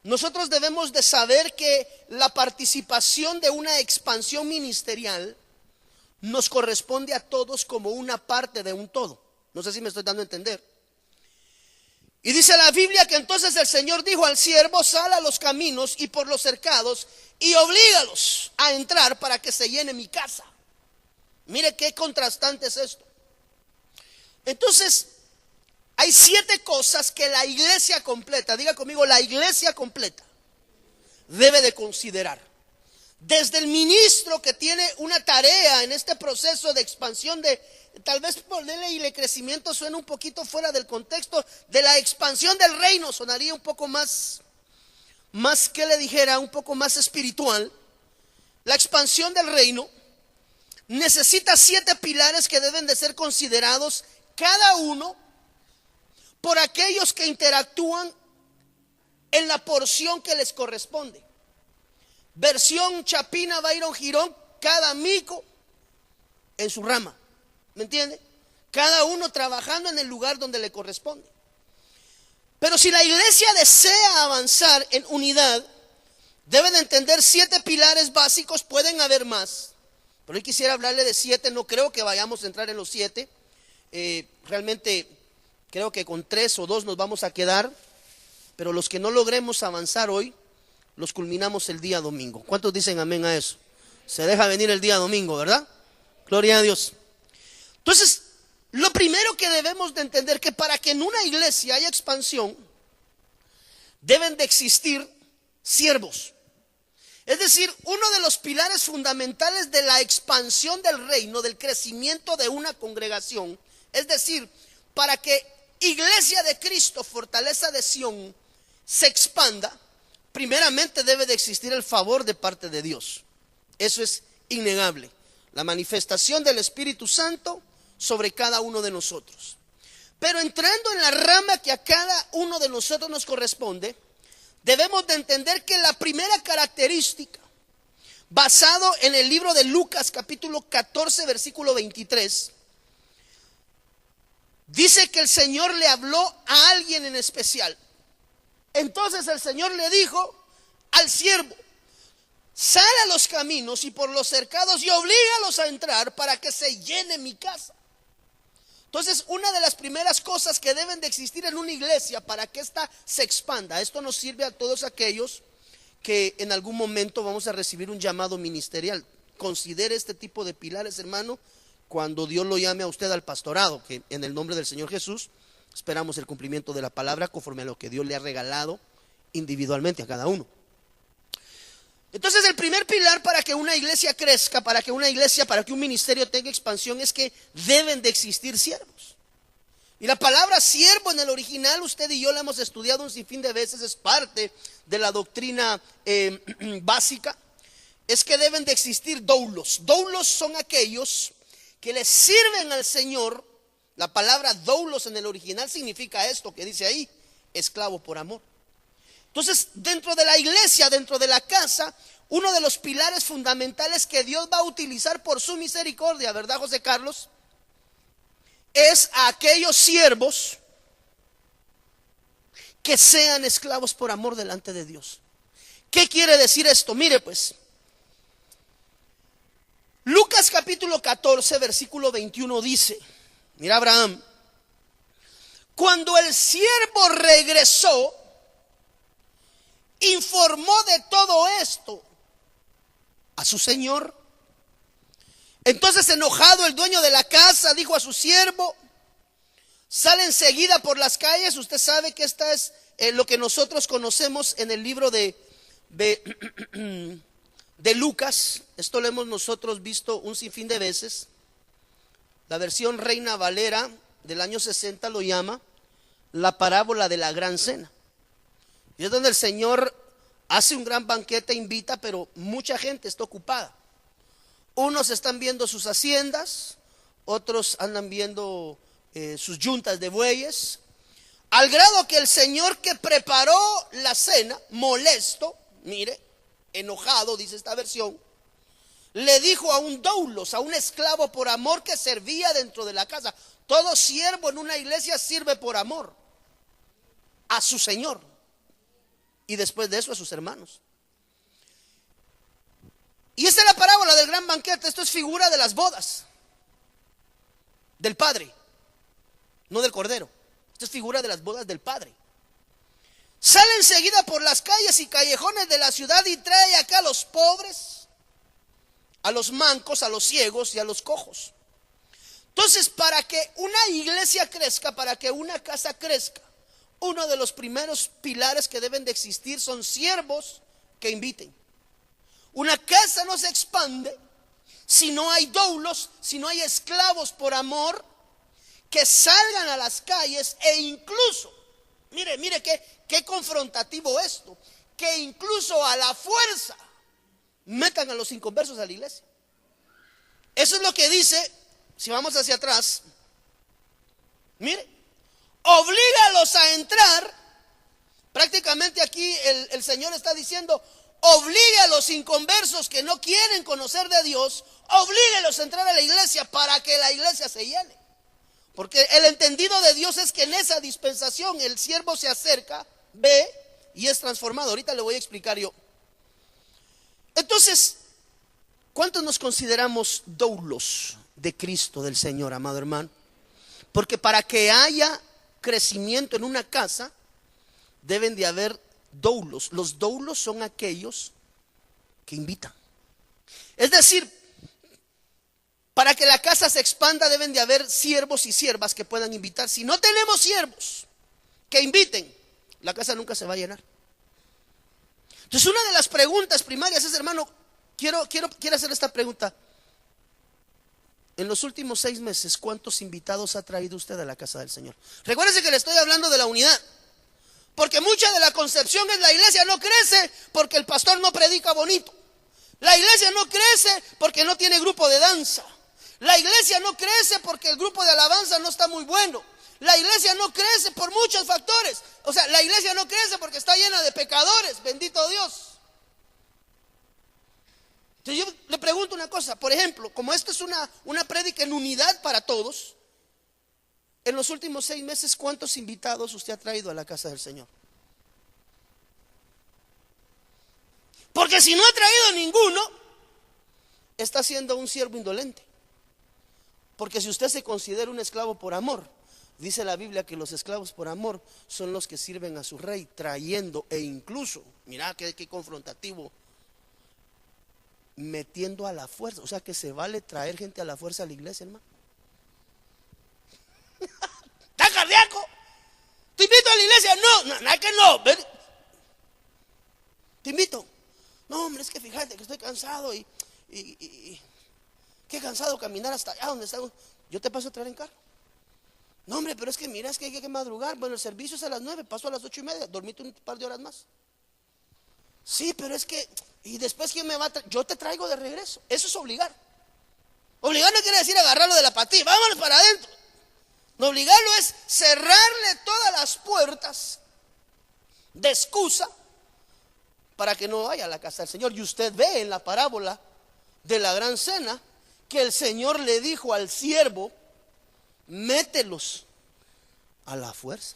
nosotros debemos de saber que la participación de una expansión ministerial nos corresponde a todos como una parte de un todo. No sé si me estoy dando a entender. Y dice la Biblia que entonces el Señor dijo al siervo: sal a los caminos y por los cercados y oblígalos a entrar para que se llene mi casa. Mire qué contrastante es esto. Entonces, hay 7 cosas que la iglesia completa, diga conmigo, la iglesia completa debe de considerar. Desde el ministro que tiene una tarea en este proceso de expansión de, tal vez ponerle y el crecimiento suena un poquito fuera del contexto de la expansión del reino, sonaría un poco más que le dijera, un poco más espiritual. La expansión del reino necesita 7 pilares que deben de ser considerados cada uno por aquellos que interactúan en la porción que les corresponde. Versión Chapina Byron Girón, cada amigo en su rama, ¿me entiende? Cada uno trabajando en el lugar donde le corresponde. Pero si la iglesia desea avanzar en unidad, debe de entender 7 pilares básicos. Pueden haber más, pero hoy quisiera hablarle de 7. No creo que vayamos a entrar en los 7. Realmente creo que con 3 o 2 nos vamos a quedar, pero los que no logremos avanzar hoy, los culminamos el día domingo. ¿Cuántos dicen amén a eso? Se deja venir el día domingo, ¿verdad? Gloria a Dios. Entonces, lo primero que debemos de entender que para que en una iglesia haya expansión, deben de existir siervos. Es decir, uno de los pilares fundamentales de la expansión del reino, del crecimiento de una congregación, es decir, para que Iglesia de Cristo, Fortaleza de Sión, se expanda, primeramente debe de existir el favor de parte de Dios. Eso es innegable. La manifestación del Espíritu Santo sobre cada uno de nosotros. Pero entrando en la rama que a cada uno de nosotros nos corresponde, debemos de entender que la primera característica, basado en el libro de Lucas capítulo 14 versículo 23, dice que el Señor le habló a alguien en especial. Entonces el Señor le dijo al siervo: sal a los caminos y por los cercados y oblígalos a entrar para que se llene mi casa. Entonces, una de las primeras cosas que deben de existir en una iglesia para que ésta se expanda, esto nos sirve a todos aquellos que en algún momento vamos a recibir un llamado ministerial. Considere este tipo de pilares, hermano, cuando Dios lo llame a usted al pastorado, que en el nombre del Señor Jesús esperamos el cumplimiento de la palabra conforme a lo que Dios le ha regalado individualmente a cada uno. Entonces, el primer pilar para que una iglesia crezca, para que un ministerio tenga expansión, es que deben de existir siervos. Y la palabra siervo en el original, usted y yo la hemos estudiado un sinfín de veces, es parte de la doctrina básica. Es que deben de existir doulos. Doulos son aquellos que le sirven al Señor. La palabra doulos en el original significa esto que dice ahí: esclavo por amor. Entonces, dentro de la iglesia, dentro de la casa, uno de los pilares fundamentales que Dios va a utilizar por su misericordia, ¿verdad, José Carlos?, es a aquellos siervos que sean esclavos por amor delante de Dios. ¿Qué quiere decir esto? Mire pues, Lucas capítulo 14 versículo 21 dice, mira Abraham, cuando el siervo regresó, informó de todo esto a su señor. Entonces, enojado, el dueño de la casa dijo a su siervo: sale enseguida por las calles. Usted sabe que esta es lo que nosotros conocemos en el libro de Lucas. Esto lo hemos nosotros visto un sinfín de veces. La versión Reina Valera del año 60 lo llama la parábola de la gran cena. Y es donde el Señor hace un gran banquete, invita, pero mucha gente está ocupada. Unos están viendo sus haciendas, otros andan viendo sus yuntas de bueyes, al grado que el Señor, que preparó la cena, molesto, mire, enojado, dice esta versión, le dijo a un doulos, a un esclavo por amor que servía dentro de la casa. Todo siervo en una iglesia sirve por amor a su Señor. y después de eso a sus hermanos. Y esta es la parábola del gran banquete. Esto es figura de las bodas del Padre, no del Cordero. Esto es figura de las bodas del Padre. Sale enseguida por las calles y callejones de la ciudad y trae acá a los pobres, a los mancos, a los ciegos y a los cojos. Entonces, para que una iglesia crezca, para que una casa crezca, uno de los primeros pilares que deben de existir son siervos que inviten. Una casa no se expande si no hay doulos, si no hay esclavos por amor que salgan a las calles e incluso, mire qué confrontativo esto, que incluso a la fuerza metan a los inconversos a la iglesia. Eso es lo que dice, si vamos hacia atrás, mire, oblígalos a entrar. Prácticamente aquí el Señor está diciendo, obligue a los inconversos que no quieren conocer de Dios, oblíguelos a entrar a la iglesia para que la iglesia se llene. Porque el entendido de Dios es que en esa dispensación el siervo se acerca, ve y es transformado. Ahorita le voy a explicar yo. Entonces, ¿cuántos nos consideramos doulos de Cristo, del Señor, amado hermano? Porque para que haya crecimiento en una casa, deben de haber doulos. Los doulos son aquellos que invitan. Es decir, para que la casa se expanda deben de haber siervos y siervas que puedan invitar. Si no tenemos siervos que inviten, la casa nunca se va a llenar. Entonces, una de las preguntas primarias es, hermano, quiero hacer esta pregunta. En los últimos 6 meses, ¿cuántos invitados ha traído usted a la casa del Señor? Recuérdese que le estoy hablando de la unidad. Porque mucha de la concepción es la iglesia no crece porque el pastor no predica bonito. La iglesia no crece porque no tiene grupo de danza. La iglesia no crece porque el grupo de alabanza no está muy bueno. La iglesia no crece por muchos factores. O sea, la iglesia no crece porque está llena de pecadores, bendito Dios. Entonces yo le pregunto una cosa, por ejemplo, como esto es una prédica en unidad para todos, en los últimos 6 meses, ¿cuántos invitados usted ha traído a la casa del Señor? Porque si no ha traído ninguno, está siendo un siervo indolente. Porque si usted se considera un esclavo por amor, dice la Biblia que los esclavos por amor son los que sirven a su rey, trayendo e incluso, mira qué confrontativo, metiendo a la fuerza. O sea que se vale traer gente a la fuerza a la iglesia, hermano. ¿Está cardíaco? ¿Te invito a la iglesia? No, nada que no. Ven. Te invito. No, hombre, es que fíjate que estoy cansado y qué cansado caminar hasta allá donde estamos. Yo te paso a traer en carro. No, hombre, pero es que mira, es que hay que madrugar. Bueno, el servicio es a las 9, paso a las 8:30, dormite un par de horas más. Sí, pero es que, y después ¿quién me va a traer? Yo te traigo de regreso. Eso es obligar. Obligar no quiere decir agarrarlo de la patilla, vámonos para adentro. No, obligarlo es cerrarle todas las puertas de excusa para que no vaya a la casa del Señor. Y usted ve en la parábola de la gran cena que el Señor le dijo al siervo, mételos a la fuerza.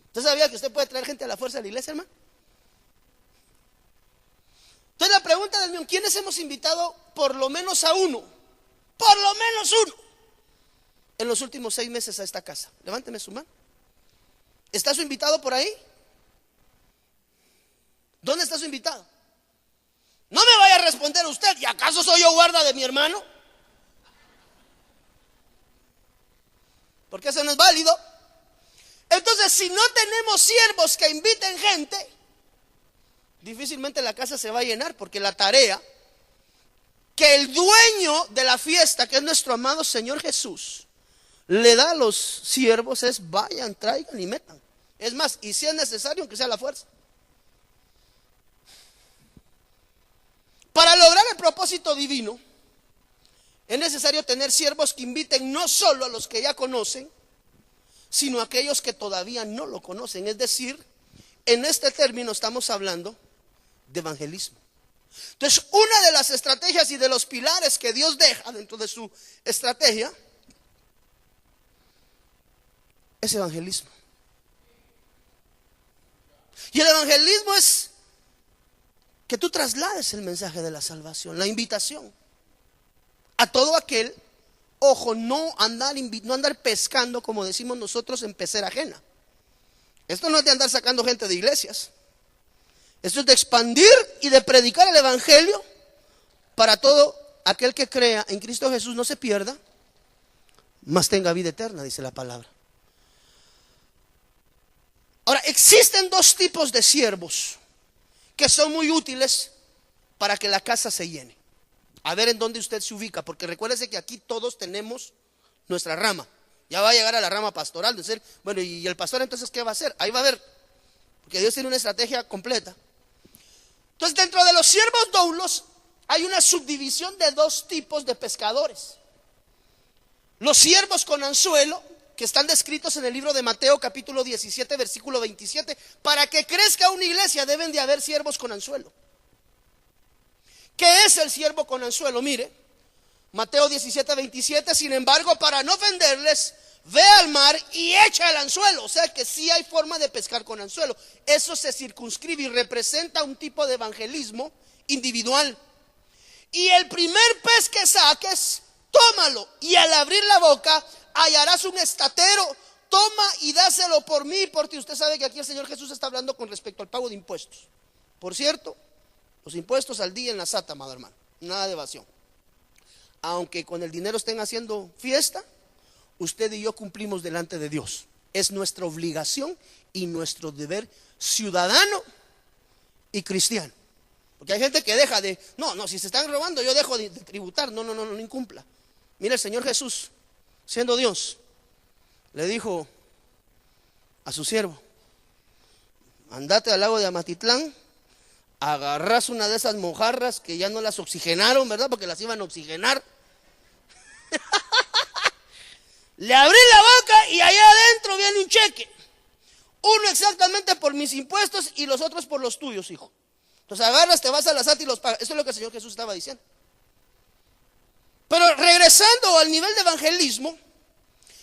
¿Usted sabía que usted puede traer gente a la fuerza a la iglesia, hermano? Entonces la pregunta del millón, ¿quiénes hemos invitado por lo menos a uno? Por lo menos uno. En los últimos 6 meses a esta casa. Levánteme su mano. ¿Está su invitado por ahí? ¿Dónde está su invitado? No me vaya a responder usted. ¿Y acaso soy yo guarda de mi hermano? Porque eso no es válido. Entonces, si no tenemos siervos que inviten gente, difícilmente la casa se va a llenar, porque la tarea que el dueño de la fiesta, que es nuestro amado Señor Jesús, le da a los siervos es vayan, traigan y metan. Es más, y si es necesario, aunque sea a la fuerza. Para lograr el propósito divino, es necesario tener siervos que inviten no solo a los que ya conocen, sino a aquellos que todavía no lo conocen. Es decir, en este término estamos hablando de evangelismo. Entonces, una de las estrategias y de los pilares que Dios deja dentro de su estrategia es evangelismo. Y el evangelismo es que tú traslades el mensaje de la salvación, la invitación a todo aquel, ojo, no andar pescando, como decimos nosotros, en pecera ajena. Esto no es de andar sacando gente de iglesias. Esto es de expandir y de predicar el evangelio para todo aquel que crea en Cristo Jesús, no se pierda, mas tenga vida eterna, dice la palabra. Ahora, existen dos tipos de siervos que son muy útiles para que la casa se llene. A ver en dónde usted se ubica, porque recuérdese que aquí todos tenemos nuestra rama. Ya va a llegar a la rama pastoral, de ser, bueno, y el pastor entonces ¿qué va a hacer? Ahí va a ver, porque Dios tiene una estrategia completa. Entonces, dentro de los siervos doulos hay una subdivisión de dos tipos de pescadores. Los siervos con anzuelo, que están descritos en el libro de Mateo capítulo 17 versículo 27. Para que crezca una iglesia deben de haber siervos con anzuelo. ¿Qué es el siervo con anzuelo? Mire, Mateo 17, 27, sin embargo, para no ofenderles, ve al mar y echa el anzuelo. O sea que sí hay forma de pescar con anzuelo. Eso se circunscribe y representa un tipo de evangelismo individual. Y el primer pez que saques, tómalo, y al abrir la boca hallarás un estatero. Toma y dáselo por mí y por ti. Usted sabe que aquí el Señor Jesús está hablando con respecto al pago de impuestos. Por cierto, los impuestos al día en la SAT, amado hermano, nada de evasión. Aunque con el dinero estén haciendo fiesta, usted y yo cumplimos delante de Dios. Es nuestra obligación y nuestro deber ciudadano y cristiano. Porque hay gente que deja de, no, si se están robando yo dejo de tributar. No incumpla. Mira, el Señor Jesús, siendo Dios, le dijo a su siervo: andate al lago de Amatitlán, agarrás una de esas mojarras que ya no las oxigenaron, ¿verdad? Porque las iban a oxigenar. Le abrí la boca y allá adentro viene un cheque. Uno exactamente por mis impuestos y los otros por los tuyos, hijo. Entonces agarras, te vas a la SAT y los pagas. Eso es lo que el Señor Jesús estaba diciendo. Pero regresando al nivel de evangelismo,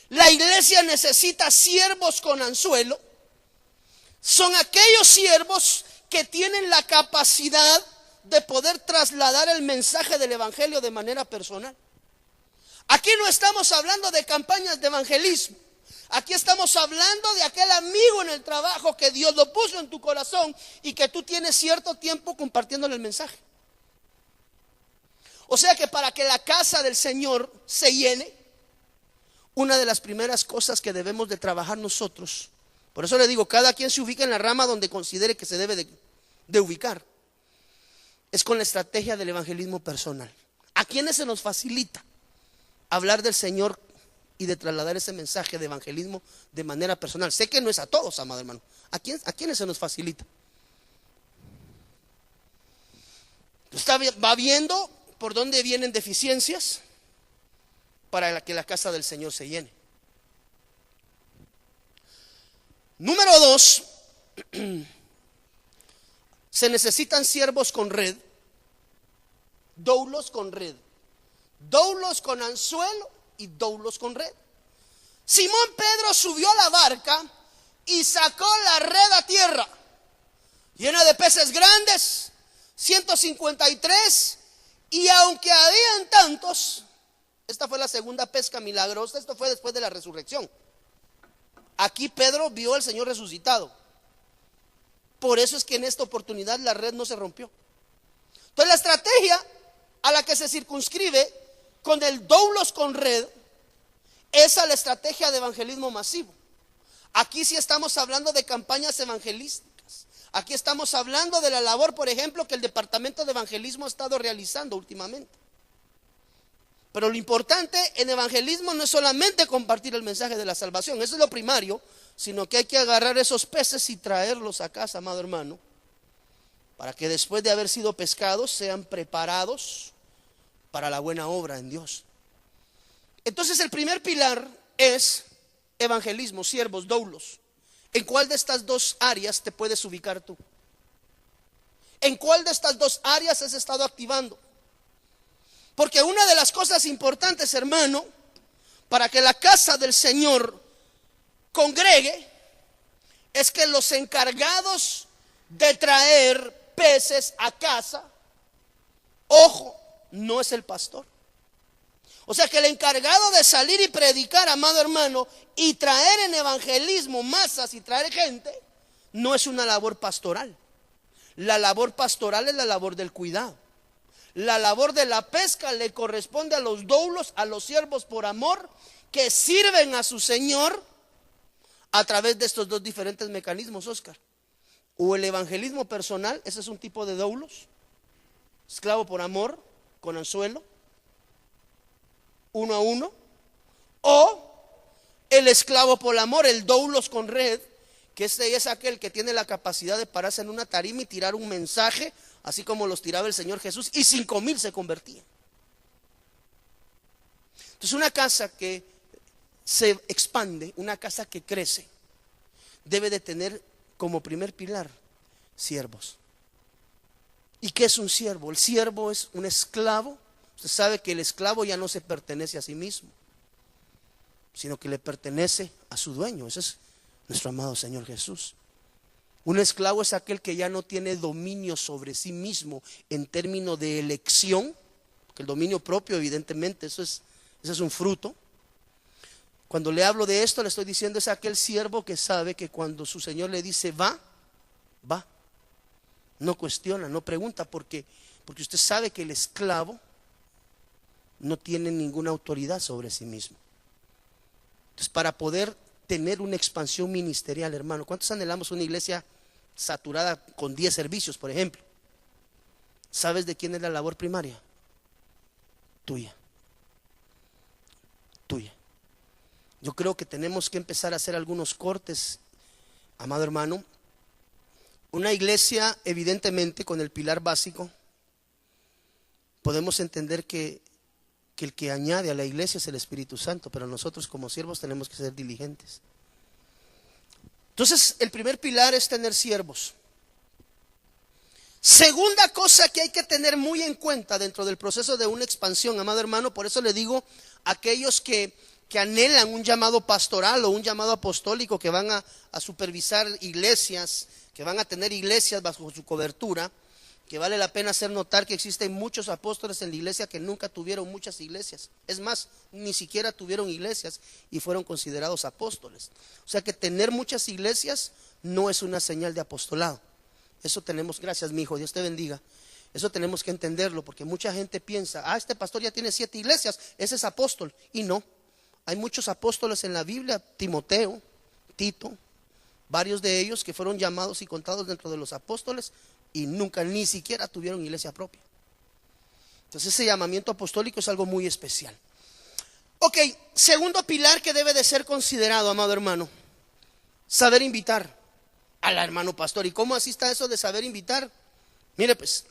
la iglesia necesita siervos con anzuelo. Son aquellos siervos que tienen la capacidad de poder trasladar el mensaje del evangelio de manera personal. Aquí no estamos hablando de campañas de evangelismo. Aquí estamos hablando de aquel amigo en el trabajo que Dios lo puso en tu corazón y que tú tienes cierto tiempo compartiéndole el mensaje. O sea que para que la casa del Señor se llene, una de las primeras cosas que debemos de trabajar nosotros, por eso le digo, cada quien se ubica en la rama donde considere que se debe de ubicar, es con la estrategia del evangelismo personal. ¿A quiénes se nos facilita hablar del Señor y de trasladar ese mensaje de evangelismo de manera personal? Sé que no es a todos, amado hermano. ¿A quiénes se nos facilita? Usted va viendo por dónde vienen deficiencias para que la casa del Señor se llene. Número 2, se necesitan siervos con red, doulos con red, doulos con anzuelo y doulos con red. Simón Pedro subió a la barca y sacó la red a tierra, llena de peces grandes, 153, y aunque habían tantos, esta fue la segunda pesca milagrosa. Esto fue después de la resurrección. Aquí Pedro vio al Señor resucitado. Por eso es que en esta oportunidad la red no se rompió. Entonces la estrategia a la que se circunscribe con el doulos con red es a la estrategia de evangelismo masivo. Aquí sí estamos hablando de campañas evangelísticas. Aquí estamos hablando de la labor, por ejemplo, que el departamento de evangelismo ha estado realizando últimamente. Pero lo importante en evangelismo no es solamente compartir el mensaje de la salvación, eso es lo primario, sino que hay que agarrar esos peces y traerlos a casa, amado hermano, para que después de haber sido pescados sean preparados para la buena obra en Dios. Entonces el primer pilar es evangelismo, siervos, doulos. ¿En cuál de estas dos áreas te puedes ubicar tú? ¿En cuál de estas dos áreas has estado activando? Porque una de las cosas importantes, hermano, para que la casa del Señor congregue, es que los encargados de traer peces a casa, ojo, no es el pastor. O sea que el encargado de salir y predicar, amado hermano, y traer en evangelismo masas y traer gente, no es una labor pastoral. La labor pastoral es la labor del cuidado. La labor de la pesca le corresponde a los doulos, a los siervos por amor, que sirven a su Señor a través de estos dos diferentes mecanismos, Oscar. O el evangelismo personal, ese es un tipo de doulos, esclavo por amor, con anzuelo, uno a uno, o el esclavo por amor, el doulos con red, que este es aquel que tiene la capacidad de pararse en una tarima y tirar un mensaje, así como los tiraba el Señor Jesús, y 5,000 se convertían. Entonces una casa que se expande, una casa que crece, debe de tener como primer pilar siervos. ¿Y qué es un siervo? El siervo es un esclavo. Usted sabe que el esclavo ya no se pertenece a sí mismo, sino que le pertenece a su dueño. Ese es nuestro amado Señor Jesús. Un esclavo es aquel que ya no tiene dominio sobre sí mismo en términos de elección, que el dominio propio, evidentemente, ese es un fruto. Cuando le hablo de esto, le estoy diciendo es aquel siervo que sabe que cuando su Señor le dice va, va. No cuestiona, no pregunta, porque usted sabe que el esclavo no tiene ninguna autoridad sobre sí mismo. Entonces, para poder tener una expansión ministerial, hermano, ¿cuántos anhelamos una iglesia saturada con 10 servicios, por ejemplo? ¿Sabes de quién es la labor primaria? Tuya. Tuya. Yo creo que tenemos que empezar a hacer algunos cortes, amado hermano. Una iglesia, evidentemente, con el pilar básico, podemos entender que el que añade a la iglesia es el Espíritu Santo, pero nosotros como siervos tenemos que ser diligentes. Entonces, el primer pilar es tener siervos. Segunda cosa que hay que tener muy en cuenta dentro del proceso de una expansión, amado hermano, por eso le digo a aquellos que anhelan un llamado pastoral o un llamado apostólico, que van a supervisar iglesias, que van a tener iglesias bajo su cobertura, que vale la pena hacer notar que existen muchos apóstoles en la iglesia que nunca tuvieron muchas iglesias. Es más, ni siquiera tuvieron iglesias y fueron considerados apóstoles. O sea que tener muchas iglesias no es una señal de apostolado. Eso tenemos, gracias mi hijo, Dios te bendiga. Eso tenemos que entenderlo, porque mucha gente piensa, este pastor ya tiene 7 iglesias, ese es apóstol. Y no, hay muchos apóstoles en la Biblia, Timoteo, Tito, varios de ellos que fueron llamados y contados dentro de los apóstoles y nunca ni siquiera tuvieron iglesia propia. Entonces ese llamamiento apostólico es algo muy especial. Ok, segundo pilar que debe de ser considerado, amado hermano, saber invitar al hermano pastor. ¿Y cómo así está eso de saber invitar? Mire pues,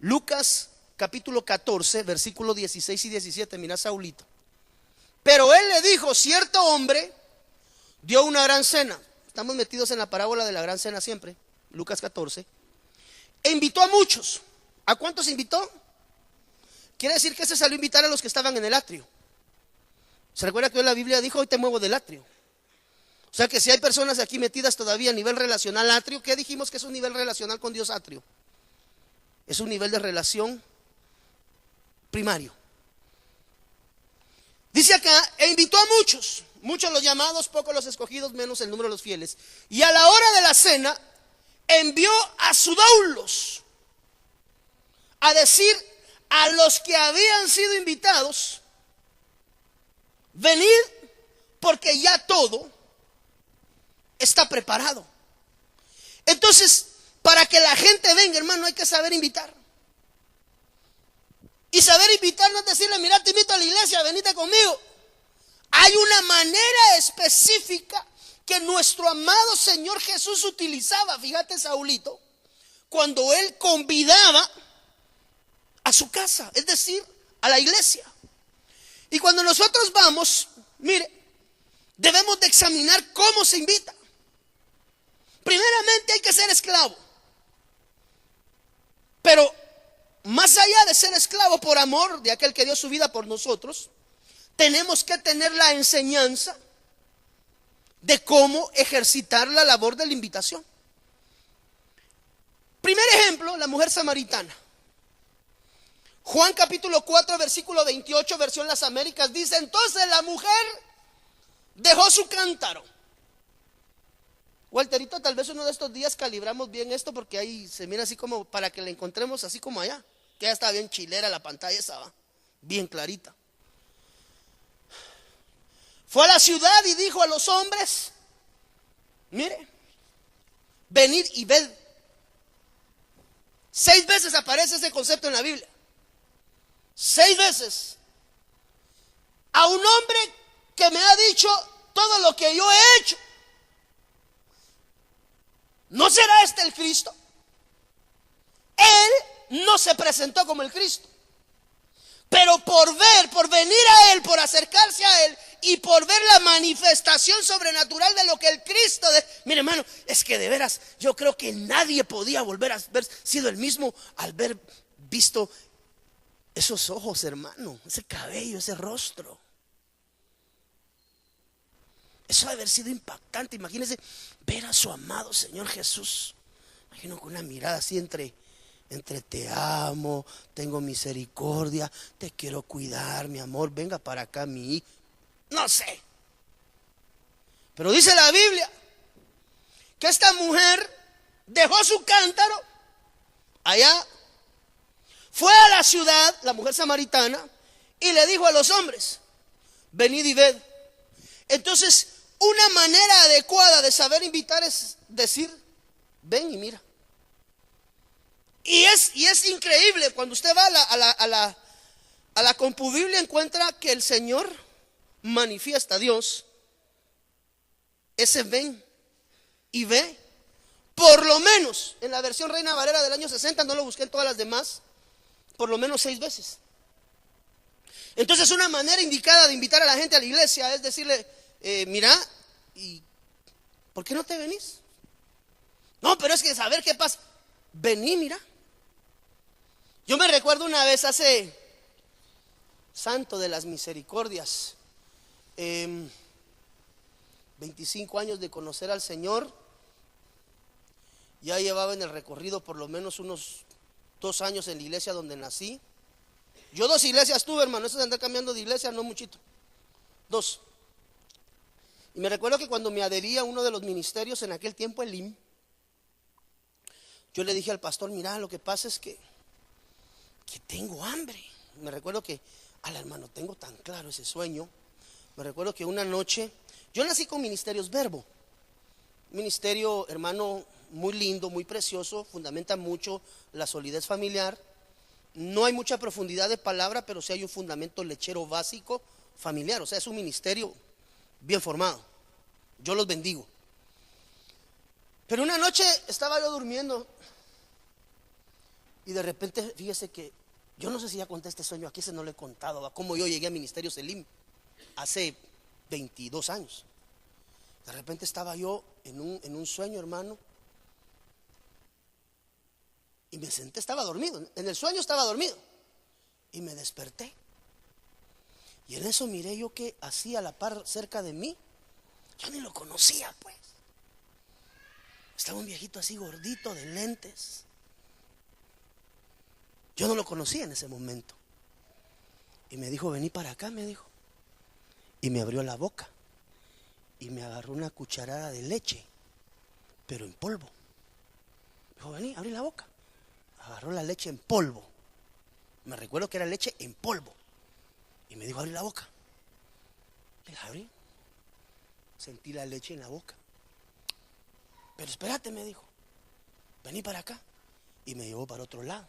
Lucas capítulo 14, versículos 16 y 17, mira Saulito. Pero él le dijo, cierto hombre dio una gran cena. Estamos metidos en la parábola de la gran cena siempre, Lucas 14. E invitó a muchos. ¿A cuántos invitó? Quiere decir que se salió a invitar a los que estaban en el atrio. ¿Se recuerda que hoy la Biblia dijo, hoy te muevo del atrio? O sea que si hay personas aquí metidas todavía a nivel relacional atrio, ¿qué dijimos que es un nivel relacional con Dios atrio? Es un nivel de relación primario. Dice acá, e invitó a muchos, muchos los llamados, pocos los escogidos, menos el número de los fieles. Y a la hora de la cena, envió a sus doulos a decir a los que habían sido invitados, venid porque ya todo está preparado. Entonces, para que la gente venga, hermano, hay que saber invitar. Y saber invitar no es decirle, mira, te invito a la iglesia, venite conmigo. Hay una manera específica que nuestro amado Señor Jesús utilizaba. Fíjate, Saulito, cuando él convidaba a su casa, es decir, a la iglesia. Y cuando nosotros vamos, mire, debemos de examinar cómo se invita. Primeramente hay que ser esclavo. Pero más allá de ser esclavo por amor de aquel que dio su vida por nosotros, tenemos que tener la enseñanza de cómo ejercitar la labor de la invitación. ejemplo, la mujer samaritana. Juan capítulo 4, versículo 28, versión Las Américas, dice: entonces la mujer dejó su cántaro. Walterito, tal vez uno de estos días calibramos bien esto, porque ahí se mira así como para que la encontremos así como allá, que ya estaba bien chilera la pantalla esa, ¿va? Bien clarita. Fue a la ciudad y dijo a los hombres: mire, venid y ved. 6 veces aparece ese concepto en la Biblia. 6 veces. A un hombre que me ha dicho todo lo que yo he hecho. ¿No será este el Cristo? Él no se presentó como el Cristo, pero por ver, por venir a Él, por acercarse a Él y por ver la manifestación sobrenatural de lo que el Cristo mire, hermano, es que de veras yo creo que nadie podía volver a haber sido el mismo al ver visto esos ojos, hermano, ese cabello, ese rostro. Eso debe haber sido impactante. Imagínense ver a su amado Señor Jesús. Imagino con una mirada así entre te amo, tengo misericordia, te quiero cuidar, mi amor, venga para acá, mi hijo. No sé. Pero dice la Biblia que esta mujer dejó su cántaro allá, fue a la ciudad, la mujer samaritana, y le dijo a los hombres: venid y ved. Entonces, una manera adecuada de saber invitar es decir: ven y mira. Y es increíble, cuando usted va a la Compubiblia, encuentra que el Señor manifiesta a Dios. Ese ven y ve, por lo menos en la versión Reina Valera del año 60, no lo busqué en todas las demás, por lo menos 6 veces. Entonces, una manera indicada de invitar a la gente a la iglesia es decirle: mira, ¿y por qué no te venís? No, pero es que saber qué pasa. Vení, mira. Yo me recuerdo una vez hace, santo de las misericordias, 25 años de conocer al Señor. Ya llevaba en el recorrido por lo menos unos 2 años en la iglesia donde nací. Yo 2 iglesias tuve, hermano, eso de andar cambiando de iglesia, no muchito. 2. Y me recuerdo que cuando me adherí a uno de los ministerios en aquel tiempo, el IM, yo le dije al pastor: mira, lo que pasa es que tengo hambre. Me recuerdo que, hermano, tengo tan claro ese sueño. Me recuerdo que una noche, yo nací con Ministerios Verbo. Ministerio, hermano, muy lindo, muy precioso, fundamenta mucho la solidez familiar. No hay mucha profundidad de palabra, pero sí hay un fundamento lechero básico familiar. O sea, es un ministerio bien formado. Yo los bendigo. Pero una noche estaba yo durmiendo y de repente, fíjese que yo no sé si ya conté este sueño aquí, se no lo he contado, ¿va? Cómo yo llegué a Ministerio Selim hace 22 años. De repente estaba yo en un sueño, hermano, y me senté, estaba dormido, en el sueño estaba dormido, y me desperté. Y en eso miré yo que hacía a la par cerca de mí, yo ni lo conocía, pues. Estaba un viejito así gordito, de lentes. Yo no lo conocía en ese momento. Y me dijo: vení para acá, me dijo. Y me abrió la boca y me agarró una cucharada de leche, pero en polvo. Me dijo: vení, abrí la boca. Agarró la leche en polvo. Me recuerdo que era leche en polvo. Y me dijo: abrí la boca. Y la abrí. Sentí la leche en la boca. Pero espérate, me dijo, vení para acá. Y me llevó para otro lado.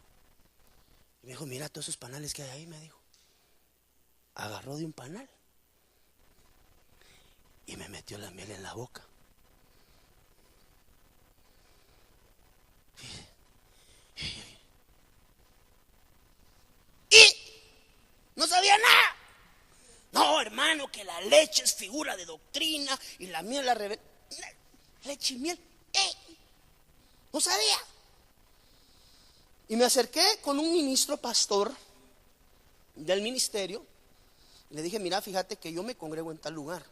Y me dijo: mira todos esos panales que hay ahí, me dijo. Agarró de un panal y me metió la miel en la boca. Y no sabía nada. No, hermano, que la leche es figura de doctrina y la miel la revela. Leche y miel. No sabía. Y me acerqué con un ministro pastor del ministerio. Y le dije: mira, fíjate que yo me congrego en tal lugar,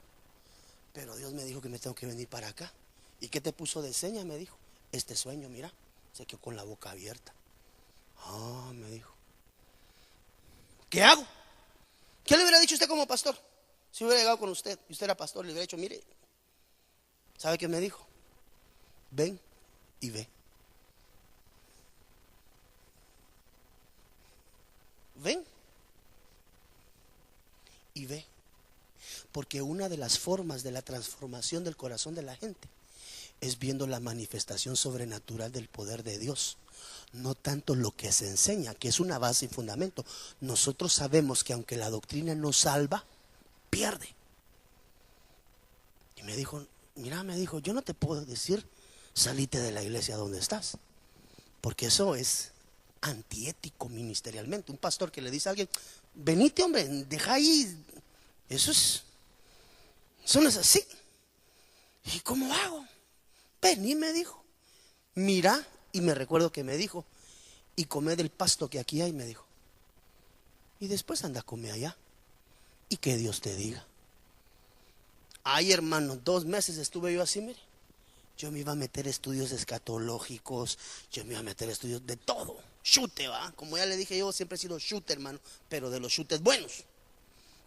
pero Dios me dijo que me tengo que venir para acá. ¿Y qué te puso de seña? Me dijo: este sueño, mira, Se quedó con la boca abierta. Ah, me dijo, ¿qué hago? ¿Qué le hubiera dicho usted como pastor? Si hubiera llegado con usted y usted era pastor, le hubiera dicho, mire, ¿sabe qué me dijo? Ven y ve. Ven y ve. Porque una de las formas de la transformación del corazón de la gente es viendo la manifestación sobrenatural del poder de Dios. No tanto lo que se enseña, que es una base y fundamento. Nosotros sabemos que aunque la doctrina no salva, pierde. Y me dijo, mira, me dijo, yo no te puedo decir, salite de la iglesia donde estás, porque eso es antiético ministerialmente. Un pastor que le dice a alguien, venite hombre, deja ahí, eso no es así. ¿Y cómo hago? Vení, me dijo, mira, y me recuerdo que me dijo, y come del pasto que aquí hay, me dijo, y después anda a comer allá, y que Dios te diga. Ay, hermano, 2 meses estuve yo así, mire. Yo me iba a meter estudios escatológicos, yo me iba a meter estudios de todo, chute, va. Como ya le dije, yo siempre he sido chute, hermano, pero de los chutes buenos,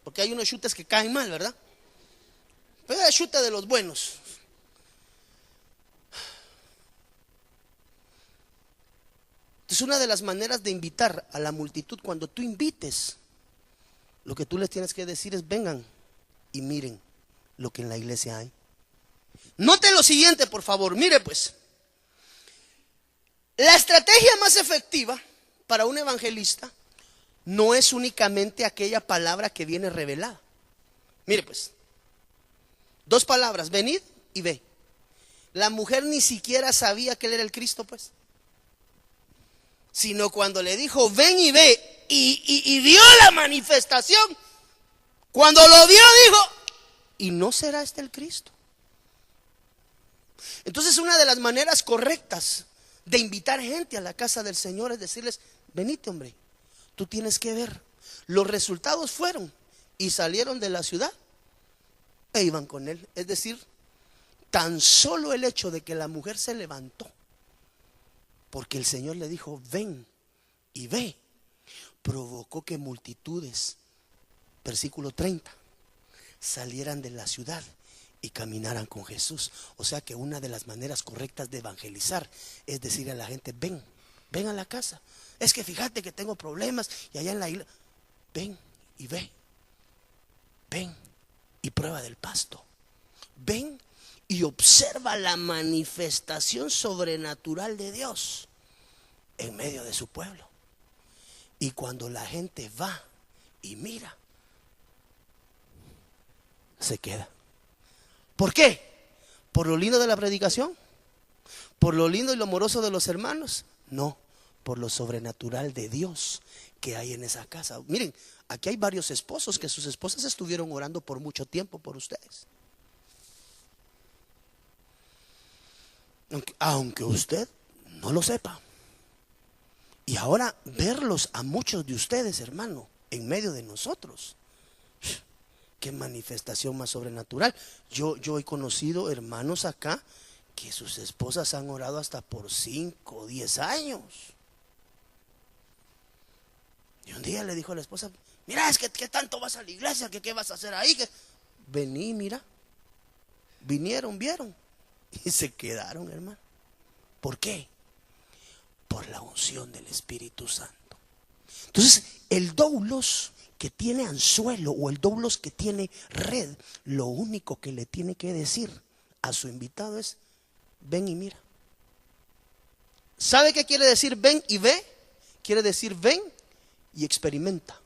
porque hay unos chutes que caen mal, ¿verdad? Pero es chute de los buenos. Entonces, una de las maneras de invitar a la multitud, cuando tú invites, lo que tú les tienes que decir es, vengan y miren lo que en la iglesia hay. Note lo siguiente, por favor, mire pues. La estrategia más efectiva para un evangelista no es únicamente aquella palabra que viene revelada. Mire pues, 2 palabras, venid y ve. La mujer ni siquiera sabía que él era el Cristo, pues. Sino cuando le dijo, ven y ve, y vio la manifestación, cuando lo vio dijo, ¿y no será este el Cristo? Entonces, una de las maneras correctas de invitar gente a la casa del Señor es decirles, venite hombre, tú tienes que ver. Los resultados fueron, y salieron de la ciudad e iban con él. Es decir, tan solo el hecho de que la mujer se levantó, porque el Señor le dijo, ven y ve, provocó que multitudes, versículo 30, salieran de la ciudad y caminaran con Jesús. O sea que una de las maneras correctas de evangelizar es decir a la gente, ven a la casa. Es que fíjate que tengo problemas y allá en la isla, ven y ve. Ven y prueba del pasto. Ven y observa la manifestación sobrenatural de Dios en medio de su pueblo. Y cuando la gente va y mira, se queda. ¿Por qué? ¿Por lo lindo de la predicación? ¿Por lo lindo y lo amoroso de los hermanos? No, por lo sobrenatural de Dios que hay en esa casa. Miren, aquí hay varios esposos que sus esposas estuvieron orando por mucho tiempo por ustedes. Aunque usted no lo sepa. Y ahora verlos a muchos de ustedes, hermano, en medio de nosotros. Qué manifestación más sobrenatural. Yo he conocido hermanos acá que sus esposas han orado hasta por 5 o 10 años. Y un día le dijo a la esposa, mira, es que ¿qué tanto vas a la iglesia? ¿Qué vas a hacer ahí? Vení, mira. Vinieron, vieron. Y se quedaron, hermano. ¿Por qué? Por la unción del Espíritu Santo. Entonces, el doulos que tiene anzuelo o el doulos que tiene red, lo único que le tiene que decir a su invitado es, ven y mira. ¿Sabe qué quiere decir ven y ve? Quiere decir ven y experimenta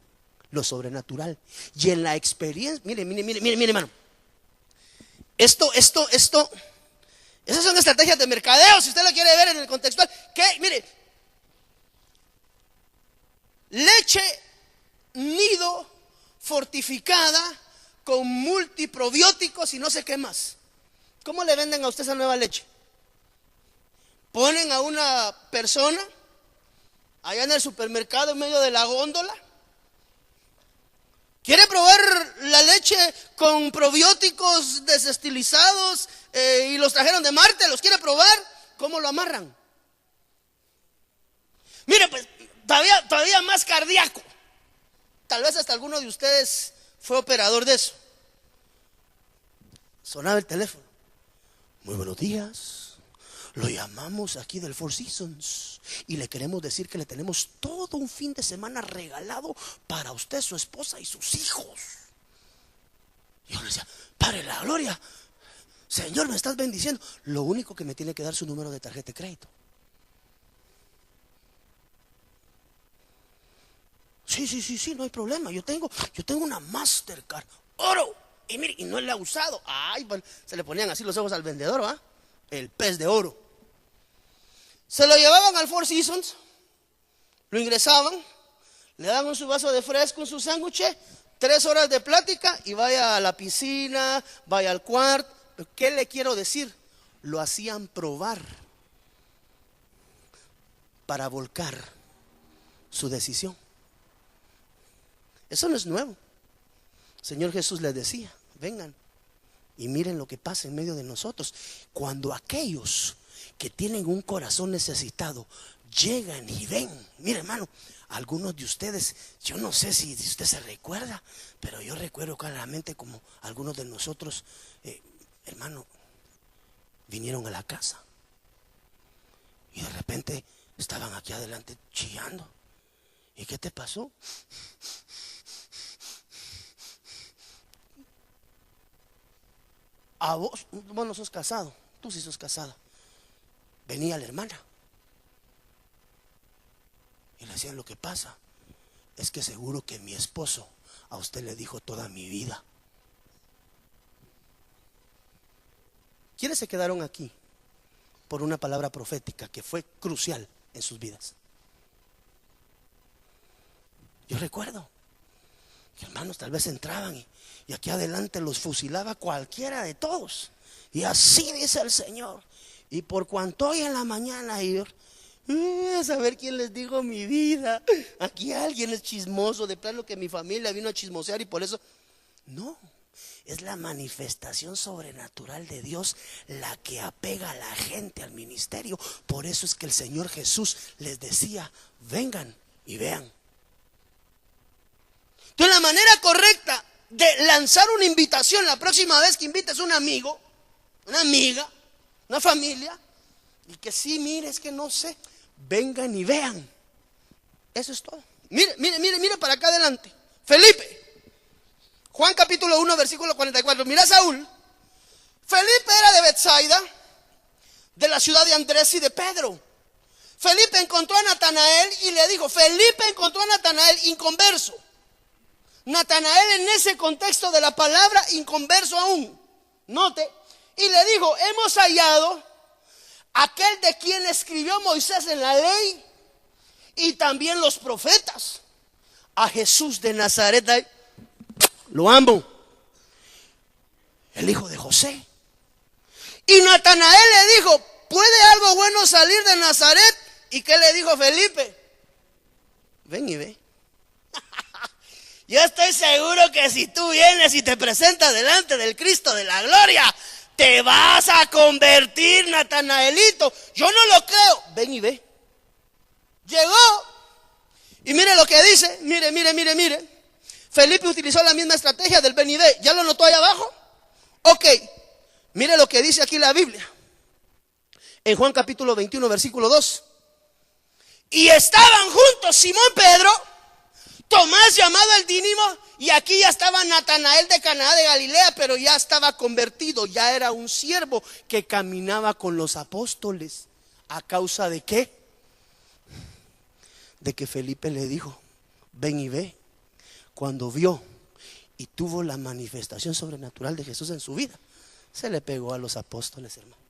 lo sobrenatural. Y en la experiencia, mire, hermano. Esto, esas son estrategias de mercadeo, si usted lo quiere ver en el contextual. Que, mire, leche nido fortificada con multiprobióticos y no sé qué más. ¿Cómo le venden a usted esa nueva leche? Ponen a una persona allá en el supermercado en medio de la góndola. ¿Quiere probar la leche con probióticos desestilizados y los trajeron de Marte? ¿Los quiere probar? ¿Cómo lo amarran? problemas cardíacos. Tal vez hasta alguno de ustedes fue operador de eso. Sonaba el teléfono. Muy buenos días. Lo llamamos aquí del Four Seasons y le queremos decir que le tenemos todo un fin de semana regalado para usted, su esposa y sus hijos. Y yo le decía, Padre la gloria, Señor, me estás bendiciendo. Lo único que me tiene que dar su número de tarjeta de crédito. Sí, no hay problema. Yo tengo una Mastercard, oro. Y mire, y no la ha usado. Ay, bueno, se le ponían así los ojos al vendedor, ¿va? El pez de oro. Se lo llevaban al Four Seasons, lo ingresaban, le daban su vaso de fresco, su sándwich, 3 horas de plática y vaya a la piscina, vaya al cuarto. Pero ¿qué le quiero decir? Lo hacían probar para volcar su decisión. Eso no es nuevo. El Señor Jesús les decía, vengan y miren lo que pasa en medio de nosotros. Cuando aquellos que tienen un corazón necesitado llegan y ven. Mire, hermano, algunos de ustedes, yo no sé si usted se recuerda, pero yo recuerdo claramente como algunos de nosotros, hermano, vinieron a la casa y de repente estaban aquí adelante chillando. ¿Y qué te pasó? A vos no sos casado, tú sí sos casada. Venía la hermana y le decían, lo que pasa es que seguro que mi esposo a usted le dijo toda mi vida. ¿Quiénes se quedaron aquí por una palabra profética que fue crucial en sus vidas? Yo recuerdo que hermanos tal vez entraban y aquí adelante los fusilaba cualquiera de todos. Y así dice el Señor. Y por cuanto hoy en la mañana ir a saber quién les dijo mi vida. Aquí alguien es chismoso, de plano que mi familia vino a chismosear y por eso. No, es la manifestación sobrenatural de Dios la que apega a la gente al ministerio. Por eso es que el Señor Jesús les decía, vengan y vean. Entonces la manera correcta de lanzar una invitación la próxima vez que invites a un amigo, una amiga, una familia, y que sí, mire, es que no sé, vengan y vean. Eso es todo. Mire para acá adelante. Felipe, Juan capítulo 1 versículo 44. Mira Saúl. Felipe era de Betsaida, de la ciudad de Andrés y de Pedro. Felipe encontró a Natanael y le dijo, Felipe encontró a Natanael inconverso. Natanael en ese contexto de la palabra inconverso aún, note, y le dijo, hemos hallado aquel de quien escribió Moisés en la ley y también los profetas, a Jesús de Nazaret. Lo amo, el hijo de José. Y Natanael le dijo, ¿puede algo bueno salir de Nazaret? ¿Y qué le dijo Felipe? Ven y ve. Yo estoy seguro que si tú vienes y te presentas delante del Cristo de la gloria, te vas a convertir, Natanaelito. Yo no lo creo. Ven y ve. Llegó y mire lo que dice. Mire. Felipe utilizó la misma estrategia del ven y ve. ¿Ya lo notó ahí abajo? Ok, mire lo que dice aquí la Biblia. En Juan capítulo 21 versículo 2. Y estaban juntos Simón Pedro, Tomás llamado el Dídimo, y aquí ya estaba Natanael de Caná de Galilea, pero ya estaba convertido, ya era un siervo que caminaba con los apóstoles. ¿A causa de qué? De que Felipe le dijo, ven y ve. Cuando vio y tuvo la manifestación sobrenatural de Jesús en su vida, se le pegó a los apóstoles, hermano.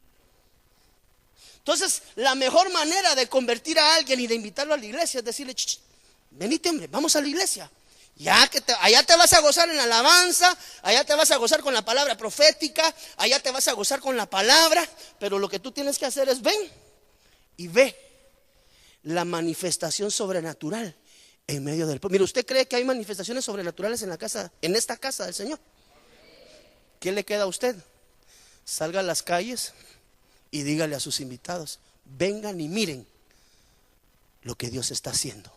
Entonces, la mejor manera de convertir a alguien y de invitarlo a la iglesia es decirle, venite, hombre, vamos a la iglesia. Ya que allá te vas a gozar en la alabanza, allá te vas a gozar con la palabra profética, allá te vas a gozar con la palabra, pero lo que tú tienes que hacer es ven y ve la manifestación sobrenatural en medio del pueblo. Mire, ¿usted cree que hay manifestaciones sobrenaturales en la casa, en esta casa del Señor? ¿Qué le queda a usted? Salga a las calles y dígale a sus invitados, vengan y miren lo que Dios está haciendo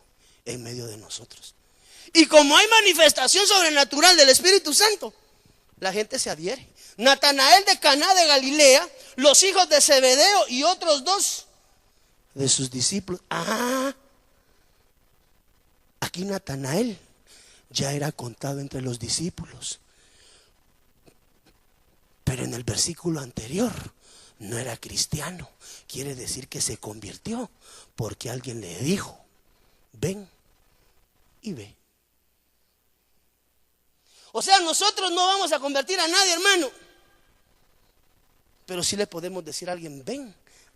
en medio de nosotros. Y como hay manifestación sobrenatural del Espíritu Santo, la gente se adhiere. Natanael de Caná de Galilea, los hijos de Zebedeo y otros 2 de sus discípulos. Aquí Natanael ya era contado entre los discípulos, pero en el versículo anterior no era cristiano. Quiere decir que se convirtió porque alguien le dijo: ven y ve. O sea, nosotros no vamos a convertir a nadie, hermano, pero sí le podemos decir a alguien: ven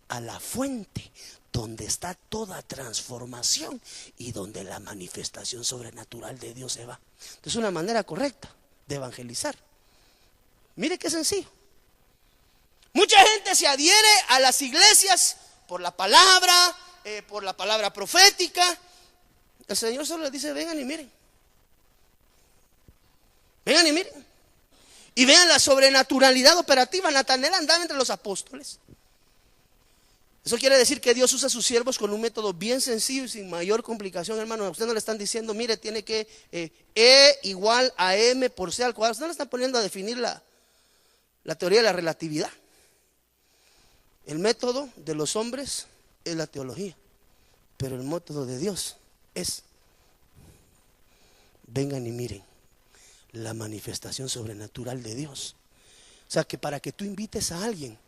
a la fuente donde está toda transformación y donde la manifestación sobrenatural de Dios se va. Entonces, es una manera correcta de evangelizar. Mire qué sencillo. Mucha gente se adhiere a las iglesias por la palabra profética. El Señor solo les dice: vengan y miren. Vengan y miren. Y vean la sobrenaturalidad operativa. Natanael andaba entre los apóstoles. Eso quiere decir que Dios usa a sus siervos con un método bien sencillo y sin mayor complicación, hermano. A usted no le están diciendo: mire, tiene que E igual a M por C al cuadrado. Usted no le están poniendo a definir la teoría de la relatividad. El método de los hombres es la teología, pero el método de Dios es: vengan y miren la manifestación sobrenatural de Dios. O sea, que para que tú invites a alguien,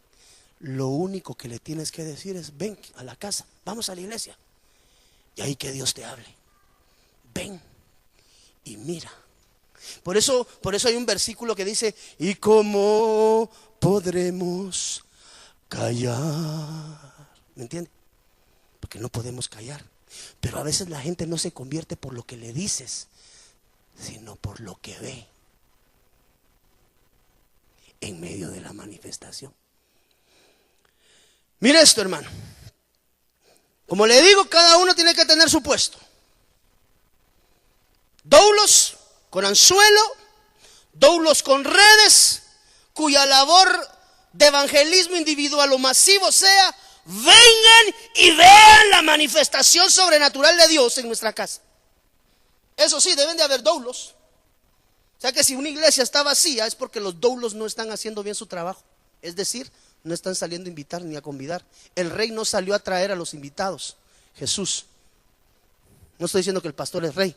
lo único que le tienes que decir es: ven a la casa, vamos a la iglesia, y ahí que Dios te hable. Ven y mira. Por eso hay un versículo que dice: ¿y cómo podremos callar? ¿Me entiende? Porque no podemos callar. Pero a veces la gente no se convierte por lo que le dices, sino por lo que ve en medio de la manifestación. Mire esto, hermano. Como le digo, cada uno tiene que tener su puesto. Doulos con anzuelo, doulos con redes, cuya labor de evangelismo individual o masivo sea: vengan y vean la manifestación sobrenatural de Dios en nuestra casa. Eso sí, deben de haber doulos. O sea que si una iglesia está vacía es porque los doulos no están haciendo bien su trabajo. Es decir, no están saliendo a invitar ni a convidar. El rey no salió a traer a los invitados, Jesús. No estoy diciendo que el pastor es rey,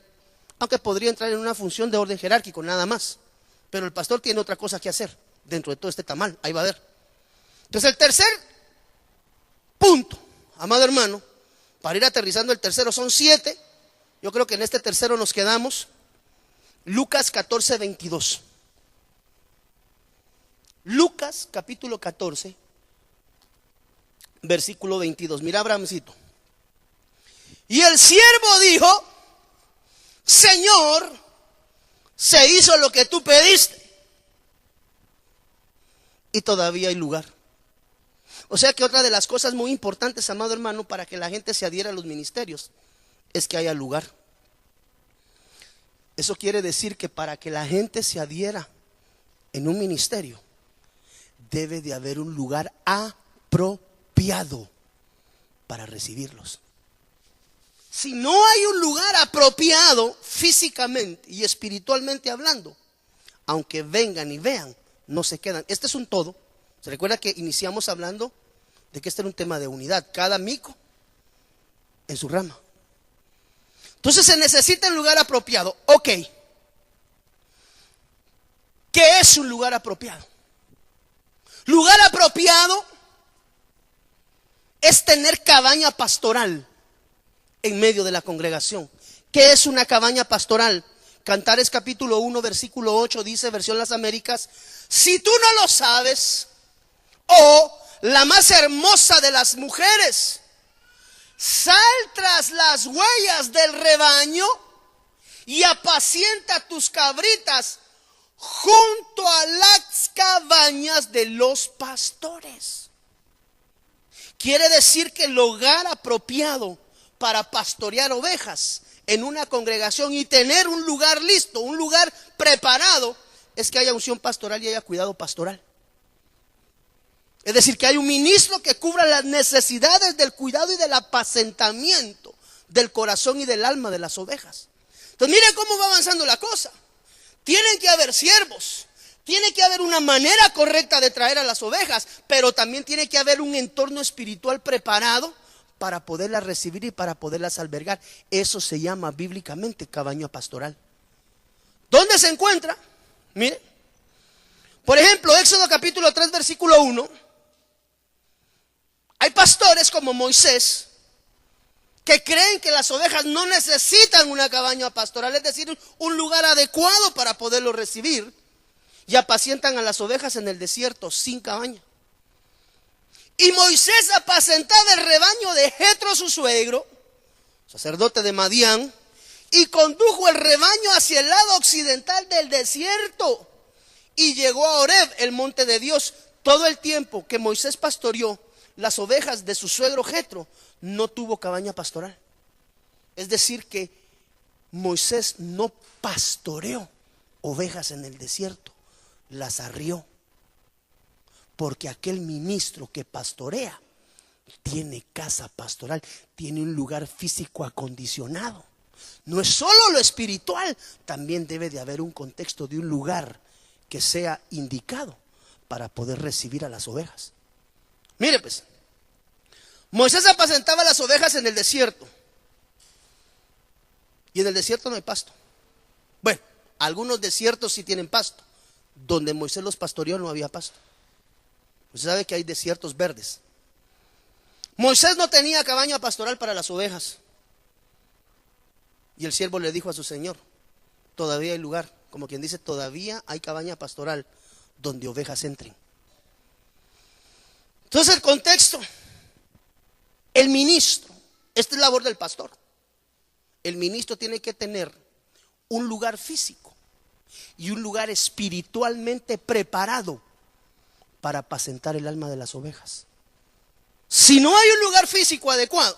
aunque podría entrar en una función de orden jerárquico, nada más. Pero el pastor tiene otra cosa que hacer dentro de todo este tamal. Ahí va a ver. Entonces, el tercer punto, amado hermano, para ir aterrizando, el tercero son 7. Yo creo que en este tercero nos quedamos. Lucas 14, 22. Lucas capítulo 14, versículo 22. Mira, Abrahamcito. Y el siervo dijo: Señor, se hizo lo que tú pediste, y todavía hay lugar. O sea que otra de las cosas muy importantes, amado hermano, para que la gente se adhiera a los ministerios, es que haya lugar. Eso quiere decir que para que la gente se adhiera en un ministerio, debe de haber un lugar apropiado para recibirlos. Si no hay un lugar apropiado físicamente y espiritualmente hablando, aunque vengan y vean, no se quedan. Este es un todo. ¿Se recuerda que iniciamos hablando de que este era un tema de unidad? Cada mico en su rama. Entonces se necesita un lugar apropiado. Ok. ¿Qué es un lugar apropiado? Lugar apropiado es tener cabaña pastoral en medio de la congregación. ¿Qué es una cabaña pastoral? Cantares capítulo 1 versículo 8 dice, versión Las Américas: si tú no lo sabes, oh la más hermosa de las mujeres, sal tras las huellas del rebaño y apacienta tus cabritas junto a las cabañas de los pastores. Quiere decir que el lugar apropiado para pastorear ovejas en una congregación y tener un lugar listo, un lugar preparado, es que haya unción pastoral y haya cuidado pastoral. Es decir, que hay un ministro que cubra las necesidades del cuidado y del apacentamiento del corazón y del alma de las ovejas. Entonces mire cómo va avanzando la cosa. Tienen que haber siervos, tiene que haber una manera correcta de traer a las ovejas, pero también tiene que haber un entorno espiritual preparado para poderlas recibir y para poderlas albergar. Eso se llama bíblicamente cabaña pastoral. ¿Dónde se encuentra? Mire, por ejemplo, Éxodo capítulo 3 versículo 1. Hay pastores como Moisés que creen que las ovejas no necesitan una cabaña pastoral, es decir, un lugar adecuado para poderlo recibir, y apacientan a las ovejas en el desierto sin cabaña. Y Moisés apacentaba el rebaño de Jetro, su suegro, sacerdote de Madián, y condujo el rebaño hacia el lado occidental del desierto y llegó a Horeb, el monte de Dios. Todo el tiempo que Moisés pastoreó las ovejas de su suegro Jetro, no tuvo cabaña pastoral. Es decir que Moisés no pastoreó ovejas en el desierto, las arrió. Porque aquel ministro que pastorea tiene casa pastoral, tiene un lugar físico acondicionado. No es solo lo espiritual, también debe de haber un contexto de un lugar que sea indicado para poder recibir a las ovejas. Mire pues, Moisés apacentaba las ovejas en el desierto, y en el desierto no hay pasto. Bueno, algunos desiertos sí tienen pasto. Donde Moisés los pastoreó no había pasto. Usted sabe que hay desiertos verdes. Moisés no tenía cabaña pastoral para las ovejas. Y el siervo le dijo a su señor: todavía hay lugar, como quien dice, todavía hay cabaña pastoral donde ovejas entren. Entonces el contexto, el ministro, esta es labor del pastor. El ministro tiene que tener un lugar físico y un lugar espiritualmente preparado para apacentar el alma de las ovejas. Si no hay un lugar físico adecuado,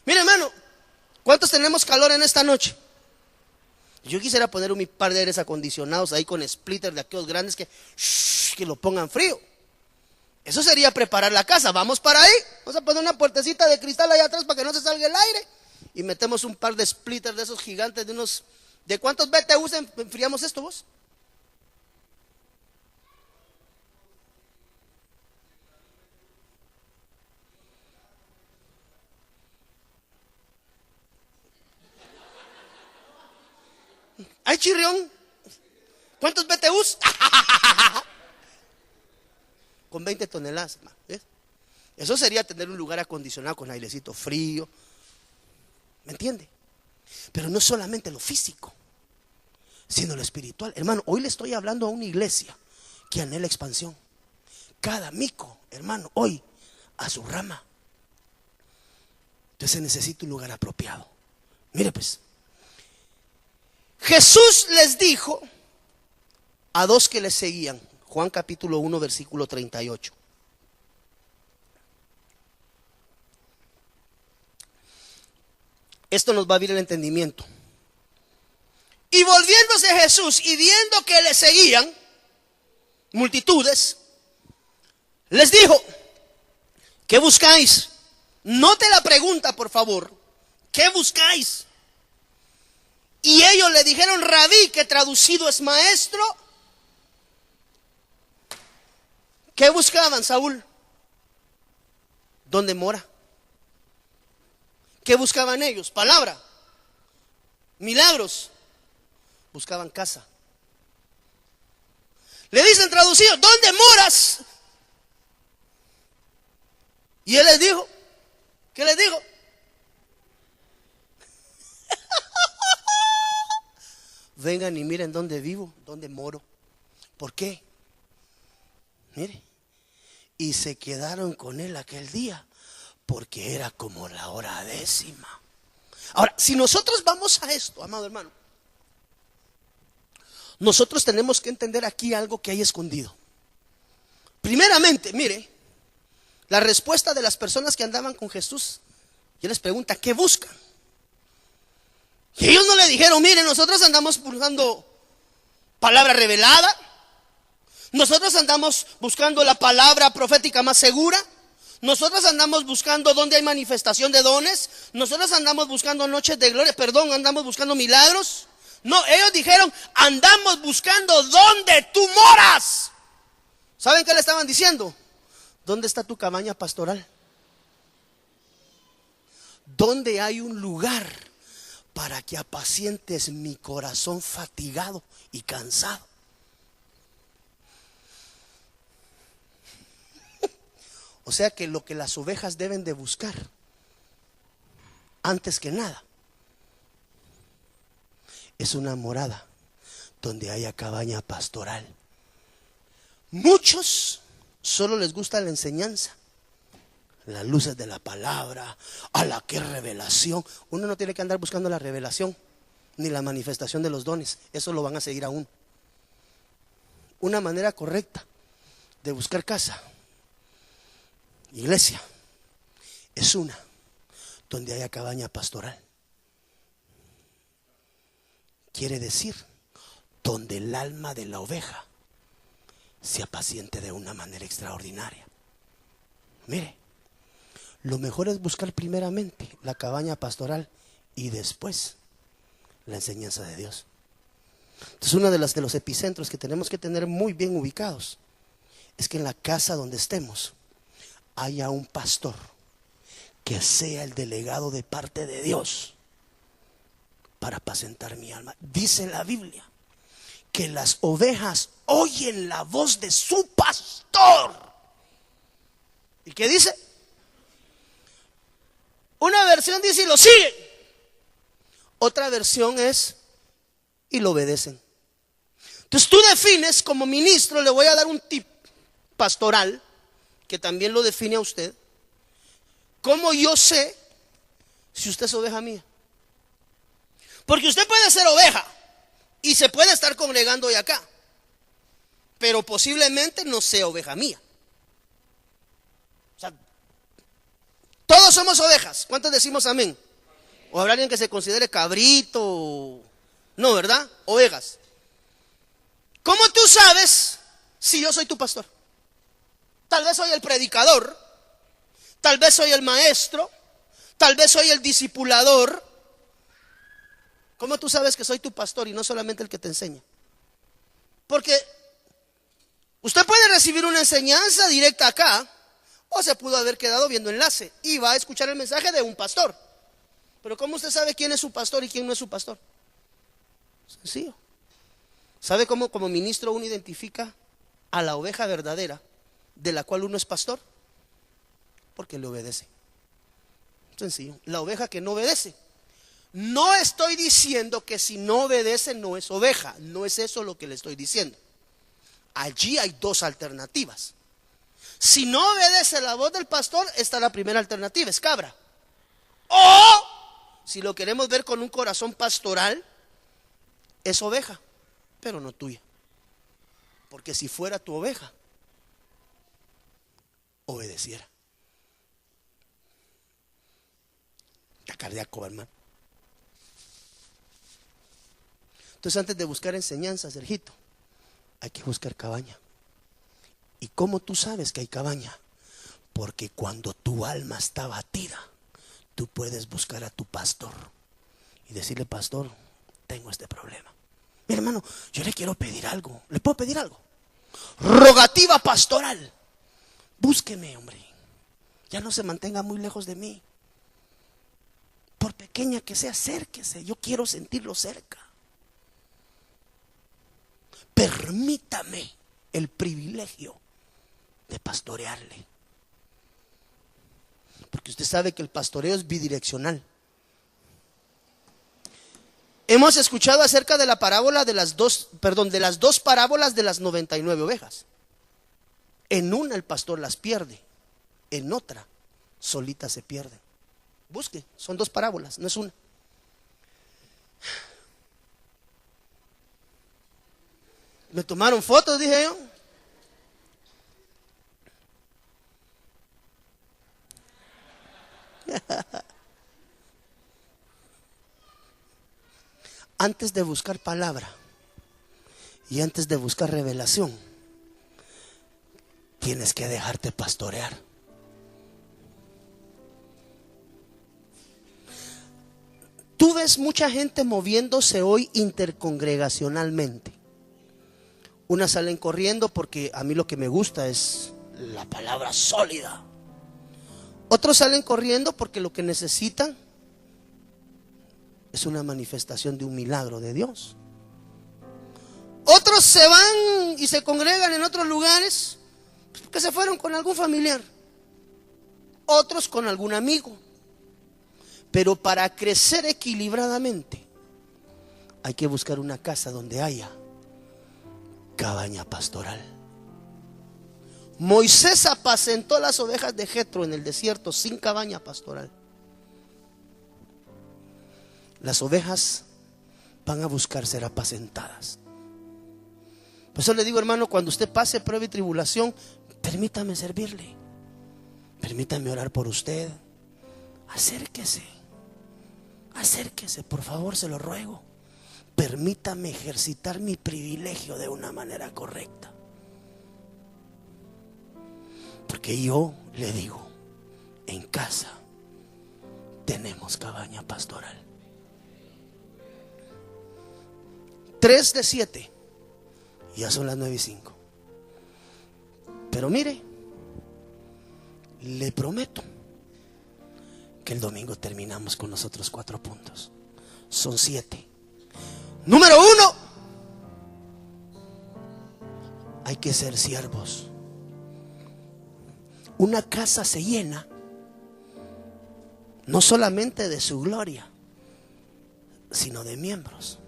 mire hermano, ¿cuántos tenemos calor en esta noche? Yo quisiera poner un par de aires acondicionados ahí con splitters de aquellos grandes que lo pongan frío. Eso sería preparar la casa. Vamos para ahí, vamos a poner una puertecita de cristal allá atrás para que no se salga el aire, y metemos un par de splitters de esos gigantes ¿de cuántos BTUs enfriamos esto vos? ¿Ay, chirrión? ¿Cuántos BTUs? Con 20 toneladas. ¿Ves? Eso sería tener un lugar acondicionado con airecito frío. ¿Me entiende? Pero no solamente lo físico, sino lo espiritual. Hermano, hoy le estoy hablando a una iglesia que anhela expansión. Cada mico, hermano, hoy a su rama. Entonces se necesita un lugar apropiado. Mire pues, Jesús les dijo a dos que le seguían, Juan capítulo 1 versículo 38. Esto nos va a abrir el entendimiento. Y volviéndose Jesús y viendo que le seguían multitudes, les dijo: ¿qué buscáis? Note la pregunta, por favor. ¿Qué buscáis? Y ellos le dijeron: Rabí, que traducido es maestro. ¿Qué buscaban, Saúl? ¿Dónde mora? ¿Qué buscaban ellos? Palabra, milagros. Buscaban casa. Le dicen traducido: ¿dónde moras? Y él les dijo, ¿qué les dijo? Vengan y miren dónde vivo, dónde moro. ¿Por qué? Mire, y se quedaron con él aquel día, porque era como la hora 10. Ahora, si nosotros vamos a esto, amado hermano, nosotros tenemos que entender aquí algo que hay escondido. Primeramente, mire, la respuesta de las personas que andaban con Jesús, y él les pregunta: ¿qué buscan? Y ellos no le dijeron: mire, nosotros andamos buscando palabra revelada, nosotros andamos buscando la palabra profética más segura, Nosotros andamos buscando dónde hay manifestación de dones. Nosotros andamos buscando noches de gloria. Perdón, andamos buscando milagros. No, ellos dijeron, andamos buscando dónde tú moras. ¿Saben qué le estaban diciendo? ¿Dónde está tu cabaña pastoral? ¿Dónde hay un lugar para que apacientes mi corazón fatigado y cansado? O sea que lo que las ovejas deben de buscar, antes que nada, es una morada donde haya cabaña pastoral. Muchos solo les gusta la enseñanza, las luces de la palabra, a la que revelación. Uno no tiene que andar buscando la revelación ni la manifestación de los dones, eso lo van a seguir aún. Una manera correcta de buscar casa, iglesia, es una donde haya cabaña pastoral. Quiere decir, donde el alma de la oveja se apaciente de una manera extraordinaria. Mire, lo mejor es buscar primeramente la cabaña pastoral y después la enseñanza de Dios. Entonces, uno de los epicentros que tenemos que tener muy bien ubicados es que en la casa donde estemos haya un pastor que sea el delegado de parte de Dios para apacentar mi alma. Dice la Biblia que las ovejas oyen la voz de su pastor. ¿Y qué dice? Una versión dice y lo siguen. Otra versión es y lo obedecen. Entonces tú defines como ministro, le voy a dar un tip pastoral que también lo define a usted. ¿Cómo yo sé si usted es oveja mía? Porque usted puede ser oveja y se puede estar congregando hoy acá, pero posiblemente no sea oveja mía. O sea, todos somos ovejas. ¿Cuántos decimos amén? ¿O habrá alguien que se considere cabrito? No, ¿verdad? Ovejas. ¿Cómo tú sabes si yo soy tu pastor? Tal vez soy el predicador, tal vez soy el maestro, tal vez soy el discipulador. ¿Cómo tú sabes que soy tu pastor y no solamente el que te enseña? Porque usted puede recibir una enseñanza directa acá, o se pudo haber quedado viendo enlace y va a escuchar el mensaje de un pastor. Pero ¿cómo usted sabe quién es su pastor y quién no es su pastor? Sencillo. ¿Sabe cómo como ministro uno identifica a la oveja verdadera de la cual uno es pastor? Porque le obedece. Sencillo. La oveja que no obedece. No estoy diciendo que si no obedece no es oveja. No es eso lo que le estoy diciendo. Allí hay dos alternativas. Si no obedece la voz del pastor, está la primera alternativa, es cabra. O, si lo queremos ver con un corazón pastoral, es oveja, pero no tuya. Porque si fuera tu oveja, obedeciera. Está cardíaco, hermano. Entonces, antes de buscar enseñanza, Sergito, hay que buscar cabaña. ¿Y cómo tú sabes que hay cabaña? Porque cuando tu alma está batida, tú puedes buscar a tu pastor y decirle: pastor, tengo este problema. Mi hermano, yo le quiero pedir algo. ¿Le puedo pedir algo? Rogativa pastoral. Búsqueme, hombre. Ya no se mantenga muy lejos de mí. Por pequeña que sea, acérquese. Yo quiero sentirlo cerca. Permítame el privilegio de pastorearle. Porque usted sabe que el pastoreo es bidireccional. Hemos escuchado acerca de la parábola de las dos parábolas de las 99 ovejas. En una el pastor las pierde, en otra solitas se pierden. Busque, son dos parábolas, no es una. Me tomaron fotos, dije yo. Antes de buscar palabra y antes de buscar revelación, tienes que dejarte pastorear. ves mucha gente moviéndose hoy intercongregacionalmente. Unas salen corriendo porque a mí lo que me gusta es la palabra sólida. Otros salen corriendo porque lo que necesitan es una manifestación de un milagro de Dios. Otros se van y se congregan en otros lugares porque se fueron con algún familiar, otros con algún amigo. Pero para crecer equilibradamente hay que buscar una casa donde haya cabaña pastoral. Moisés apacentó las ovejas de Jetro en el desierto sin cabaña pastoral. Las ovejas van a buscar ser apacentadas. Por eso le digo, hermano, cuando usted pase prueba y tribulación, permítame servirle, permítame orar por usted. Acérquese, por favor, se lo ruego. Permítame ejercitar mi privilegio de una manera correcta. Porque yo le digo, en casa tenemos cabaña pastoral. 3 de 7. Ya son las 9:05. Pero mire, le prometo que el domingo terminamos con los otros 4 puntos. Son 7. Número 1, hay que ser siervos. Una casa se llena no solamente de su gloria, sino de miembros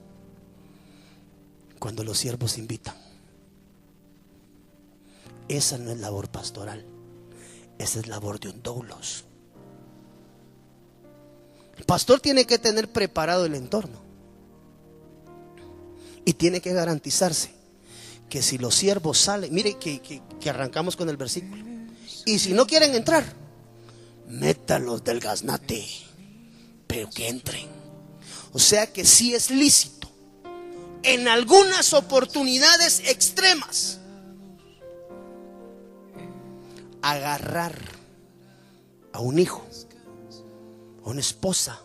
cuando los siervos invitan. Esa no es labor pastoral, esa es labor de un doulos. El pastor tiene que tener preparado el entorno y tiene que garantizarse que si los siervos salen, mire que arrancamos con el versículo, y si no quieren entrar, métalos del gaznate, pero que entren. O sea que sí es lícito en algunas oportunidades extremas agarrar a un hijo, a una esposa,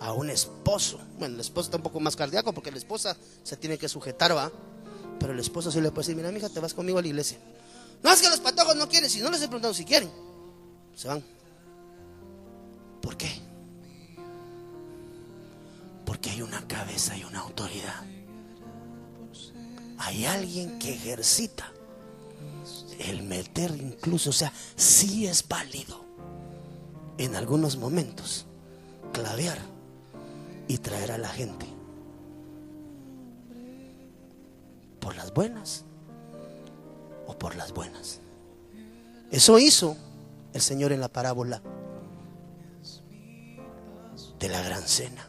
a un esposo. Bueno, el esposo está un poco más cardíaco porque la esposa se tiene que sujetar, ¿va? Pero el esposo sí le puede decir: mira, mija, te vas conmigo a la iglesia. No, es que los patojos no quieren. Si no les he preguntado si quieren, se van. ¿Por qué? Porque hay una cabeza y una autoridad. Hay alguien que ejercita el meter incluso, o sea, sí es válido en algunos momentos clavear y traer a la gente por las buenas o por las buenas. Eso hizo el Señor en la parábola de la gran cena.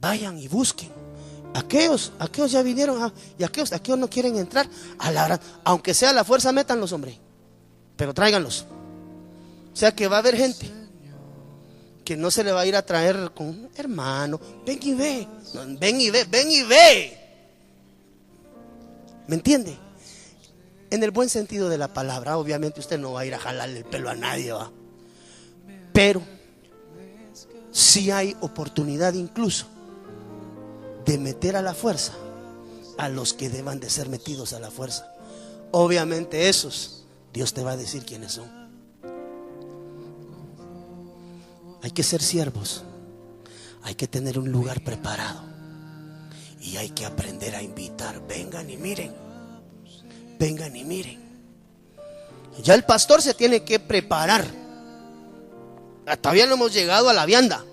Vayan y busquen. Aquellos ya vinieron, y aquellos no quieren entrar a la gran, aunque sea la fuerza, métanlos, hombre, pero tráiganlos. O sea que va a haber gente que no se le va a ir a traer con: hermano, ven y ve. No, ven y ve. ¿Me entiende? En el buen sentido de la palabra. Obviamente usted no va a ir a jalarle el pelo a nadie, ¿va? Pero sí hay oportunidad incluso de meter a la fuerza a los que deban de ser metidos a la fuerza. Obviamente esos, Dios te va a decir quiénes son. Hay que ser siervos, hay que tener un lugar preparado y hay que aprender a invitar. Vengan y miren, vengan y miren. Ya el pastor se tiene que preparar. Todavía no hemos llegado a la vianda,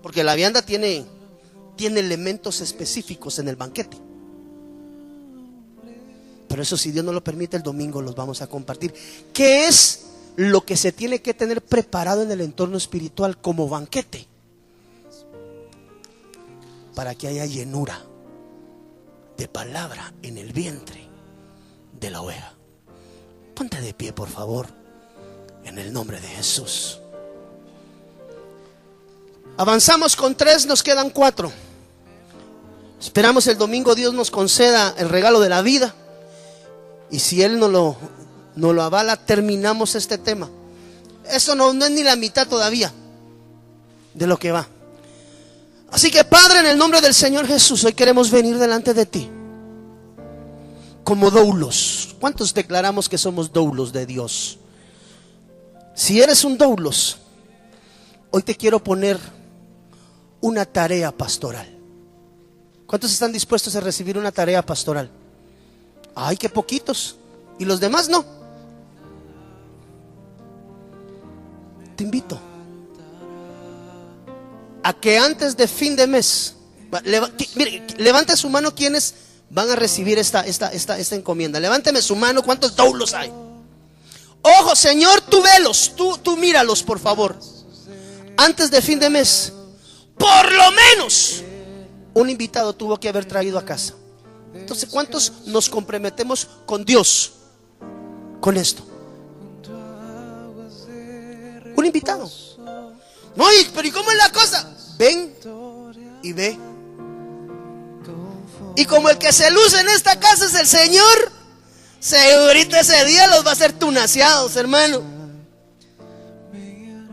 porque la vianda tiene elementos específicos en el banquete. Pero eso, si Dios no lo permite, el domingo los vamos a compartir. ¿Qué es lo que se tiene que tener preparado en el entorno espiritual como banquete? Para que haya llenura de palabra en el vientre de la oveja. Ponte de pie, por favor, en el nombre de Jesús. Avanzamos con 3, nos quedan 4. Esperamos el domingo Dios nos conceda el regalo de la vida, y si Él no lo avala, terminamos este tema. Eso no es ni la mitad todavía de lo que va. Así que Padre, en el nombre del Señor Jesús, hoy queremos venir delante de ti como doulos. ¿Cuántos declaramos que somos doulos de Dios? Si eres un doulos, hoy te quiero poner una tarea pastoral. ¿Cuántos están dispuestos a recibir una tarea pastoral? Ay, qué poquitos. Y los demás no. Te invito a que antes de fin de mes, mire, levante su mano quienes van a recibir esta encomienda. Levánteme su mano, ¿cuántos doulos hay? Ojo, Señor, tú velos, tú míralos, por favor. Antes de fin de mes, por lo menos un invitado tuvo que haber traído a casa. Entonces, ¿cuántos nos comprometemos con Dios con esto? Un invitado. No, pero ¿y cómo es la cosa? Ven y ve. Y como el que se luce en esta casa es el Señor, segurito ese día los va a hacer tunaciados, hermano.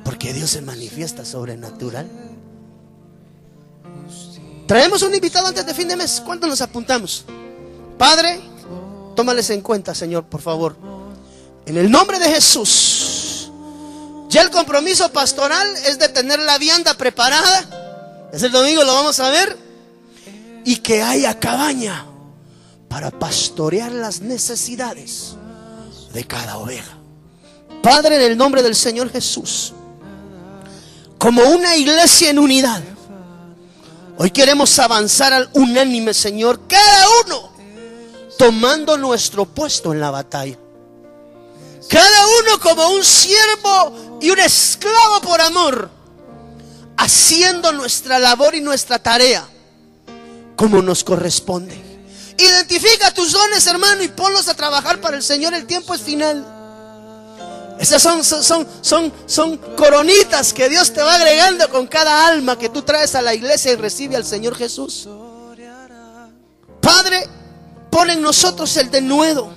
Porque Dios se manifiesta sobrenatural. Traemos un invitado antes de fin de mes. ¿Cuántos nos apuntamos? Padre, tómales en cuenta, Señor, por favor. En el nombre de Jesús. Ya el compromiso pastoral es de tener la vianda preparada. Es el domingo, lo vamos a ver. Y que haya cabaña para pastorear las necesidades de cada oveja. Padre, en el nombre del Señor Jesús, como una iglesia en unidad, hoy queremos avanzar al unánime, Señor, cada uno tomando nuestro puesto en la batalla. Cada uno como un siervo y un esclavo por amor, haciendo nuestra labor y nuestra tarea como nos corresponde. Identifica tus dones, hermano, y ponlos a trabajar para el Señor. El tiempo es final. Esas son coronitas que Dios te va agregando con cada alma que tú traes a la iglesia y recibe al Señor Jesús. Padre, pon en nosotros el denuedo.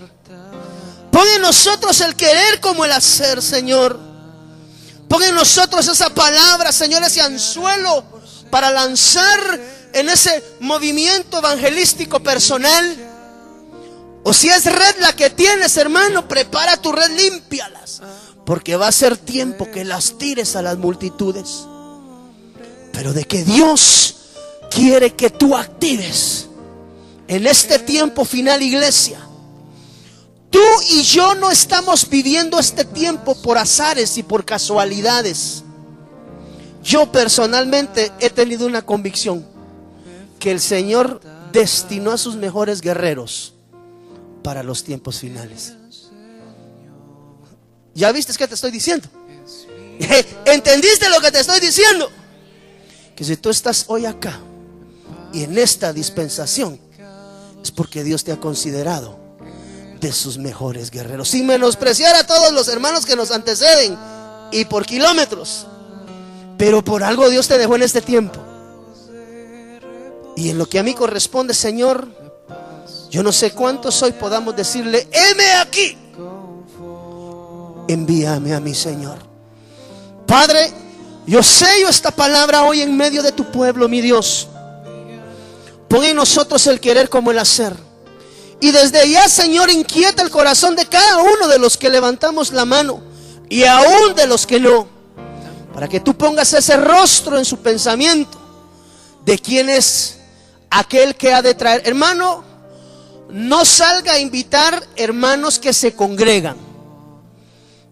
Pon en nosotros el querer como el hacer, Señor. Pon en nosotros esa palabra, Señor, ese anzuelo para lanzar en ese movimiento evangelístico personal. O si es red la que tienes, hermano, prepara tu red, límpialas, porque va a ser tiempo que las tires a las multitudes. Pero de que Dios quiere que tú actives en este tiempo final, iglesia. Tú y yo no estamos viviendo este tiempo por azares y por casualidades. Yo personalmente he tenido una convicción que el Señor destinó a sus mejores guerreros para los tiempos finales. ¿Ya viste qué te estoy diciendo? ¿Entendiste lo que te estoy diciendo? Que si tú estás hoy acá y en esta dispensación, es porque Dios te ha considerado de sus mejores guerreros, sin menospreciar a todos los hermanos que nos anteceden y por kilómetros. Pero por algo Dios te dejó en este tiempo. Y en lo que a mí corresponde, Señor, yo no sé cuántos hoy podamos decirle: heme aquí, envíame a mí, Señor. Padre, yo sello esta palabra hoy en medio de tu pueblo, mi Dios. Pon en nosotros el querer como el hacer. Y desde ya, Señor, inquieta el corazón de cada uno de los que levantamos la mano, y aún de los que no, para que tú pongas ese rostro en su pensamiento de quién es aquel que ha de traer. Hermano, no salga a invitar hermanos que se congregan.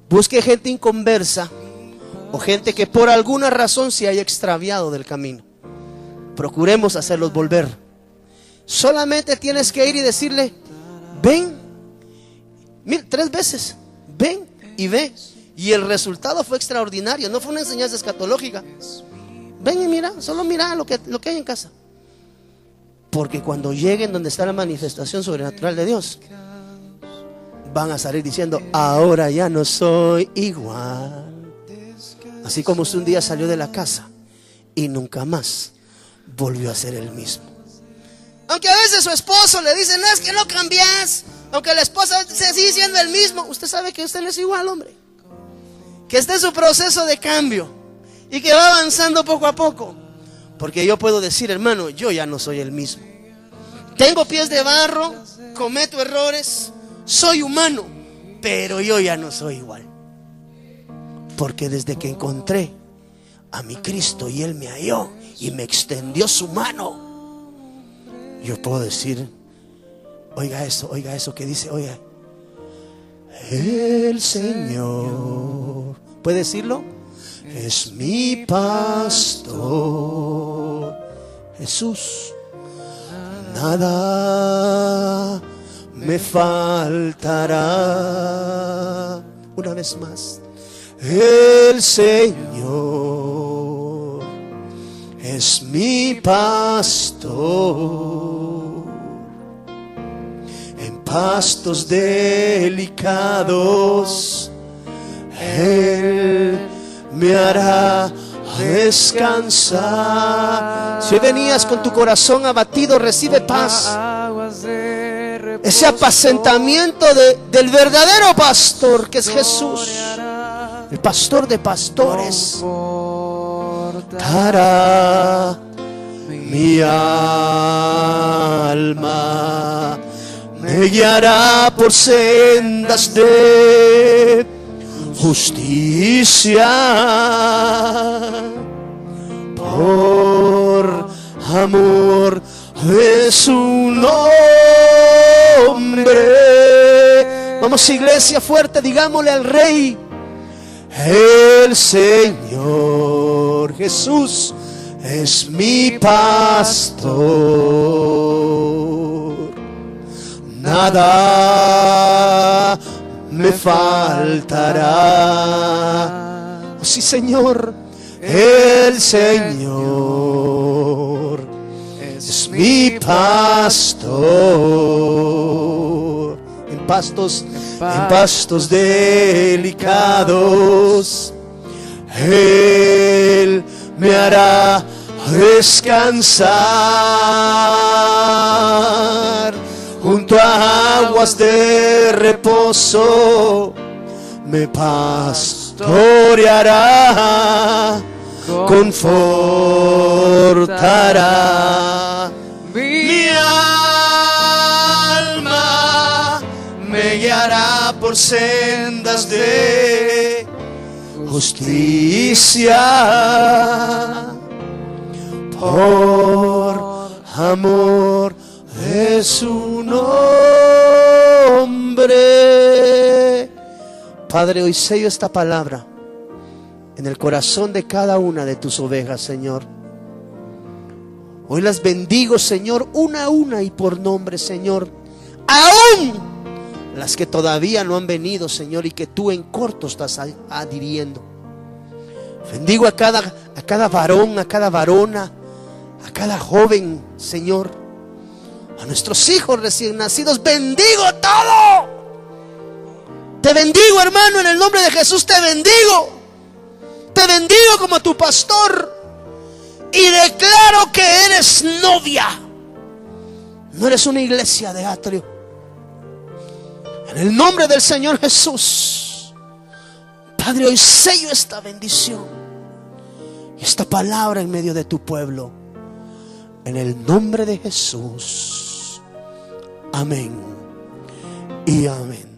Busque gente inconversa o gente que por alguna razón se haya extraviado del camino. Procuremos hacerlos volver. Solamente tienes que ir y decirle: ven. Mira, 3 veces. Ven y ve. Y el resultado fue extraordinario. No fue una enseñanza escatológica. Ven y mira, solo mira lo que hay en casa. Porque cuando lleguen donde está la manifestación sobrenatural de Dios, van a salir diciendo: ahora ya no soy igual. Así como usted un día salió de la casa y nunca más volvió a ser el mismo. Aunque a veces su esposo le dice: no, es que no cambias. Aunque la esposa se sigue siendo el mismo, usted sabe que usted no es igual, hombre. Que esté en su proceso de cambio y que va avanzando poco a poco. Porque yo puedo decir, hermano, yo ya no soy el mismo. Tengo pies de barro, cometo errores, soy humano, pero yo ya no soy igual. Porque desde que encontré a mi Cristo y Él me halló y me extendió su mano, yo puedo decir, oiga eso que dice, oiga, el Señor, ¿puede decirlo? Es mi pastor, Jesús, nada me faltará. Una vez más, el Señor es mi pastor, en pastos delicados Él me hará descansar. Si venías con tu corazón abatido, recibe paz. Ese apacentamiento del verdadero pastor, que es Jesús, el pastor de pastores, dará mi alma, me guiará por sendas de justicia, por amor de su nombre. Vamos, iglesia, fuerte, digámosle al Rey: el Señor Jesús es mi pastor, nada me faltará. Oh, sí, Señor, el Señor es mi pastor, en pastos delicados Él me hará descansar, junto a aguas de reposo me pastoreará, confortará mi alma, me guiará por sendas de justicia, por amor de su nombre. Padre, hoy sello esta palabra en el corazón de cada una de tus ovejas, Señor. Hoy las bendigo, Señor, una a una y por nombre, Señor. Aún las que todavía no han venido, Señor, y que tú en corto estás adhiriendo. Bendigo a cada varón, a cada varona, a cada joven, Señor, a nuestros hijos recién nacidos. Bendigo todo. Te bendigo, hermano, en el nombre de Jesús. Te bendigo como tu pastor, y declaro que eres novia, no eres una iglesia de atrio. En el nombre del Señor Jesús, Padre, hoy sello esta bendición y esta palabra en medio de tu pueblo, en el nombre de Jesús. Amén y amén.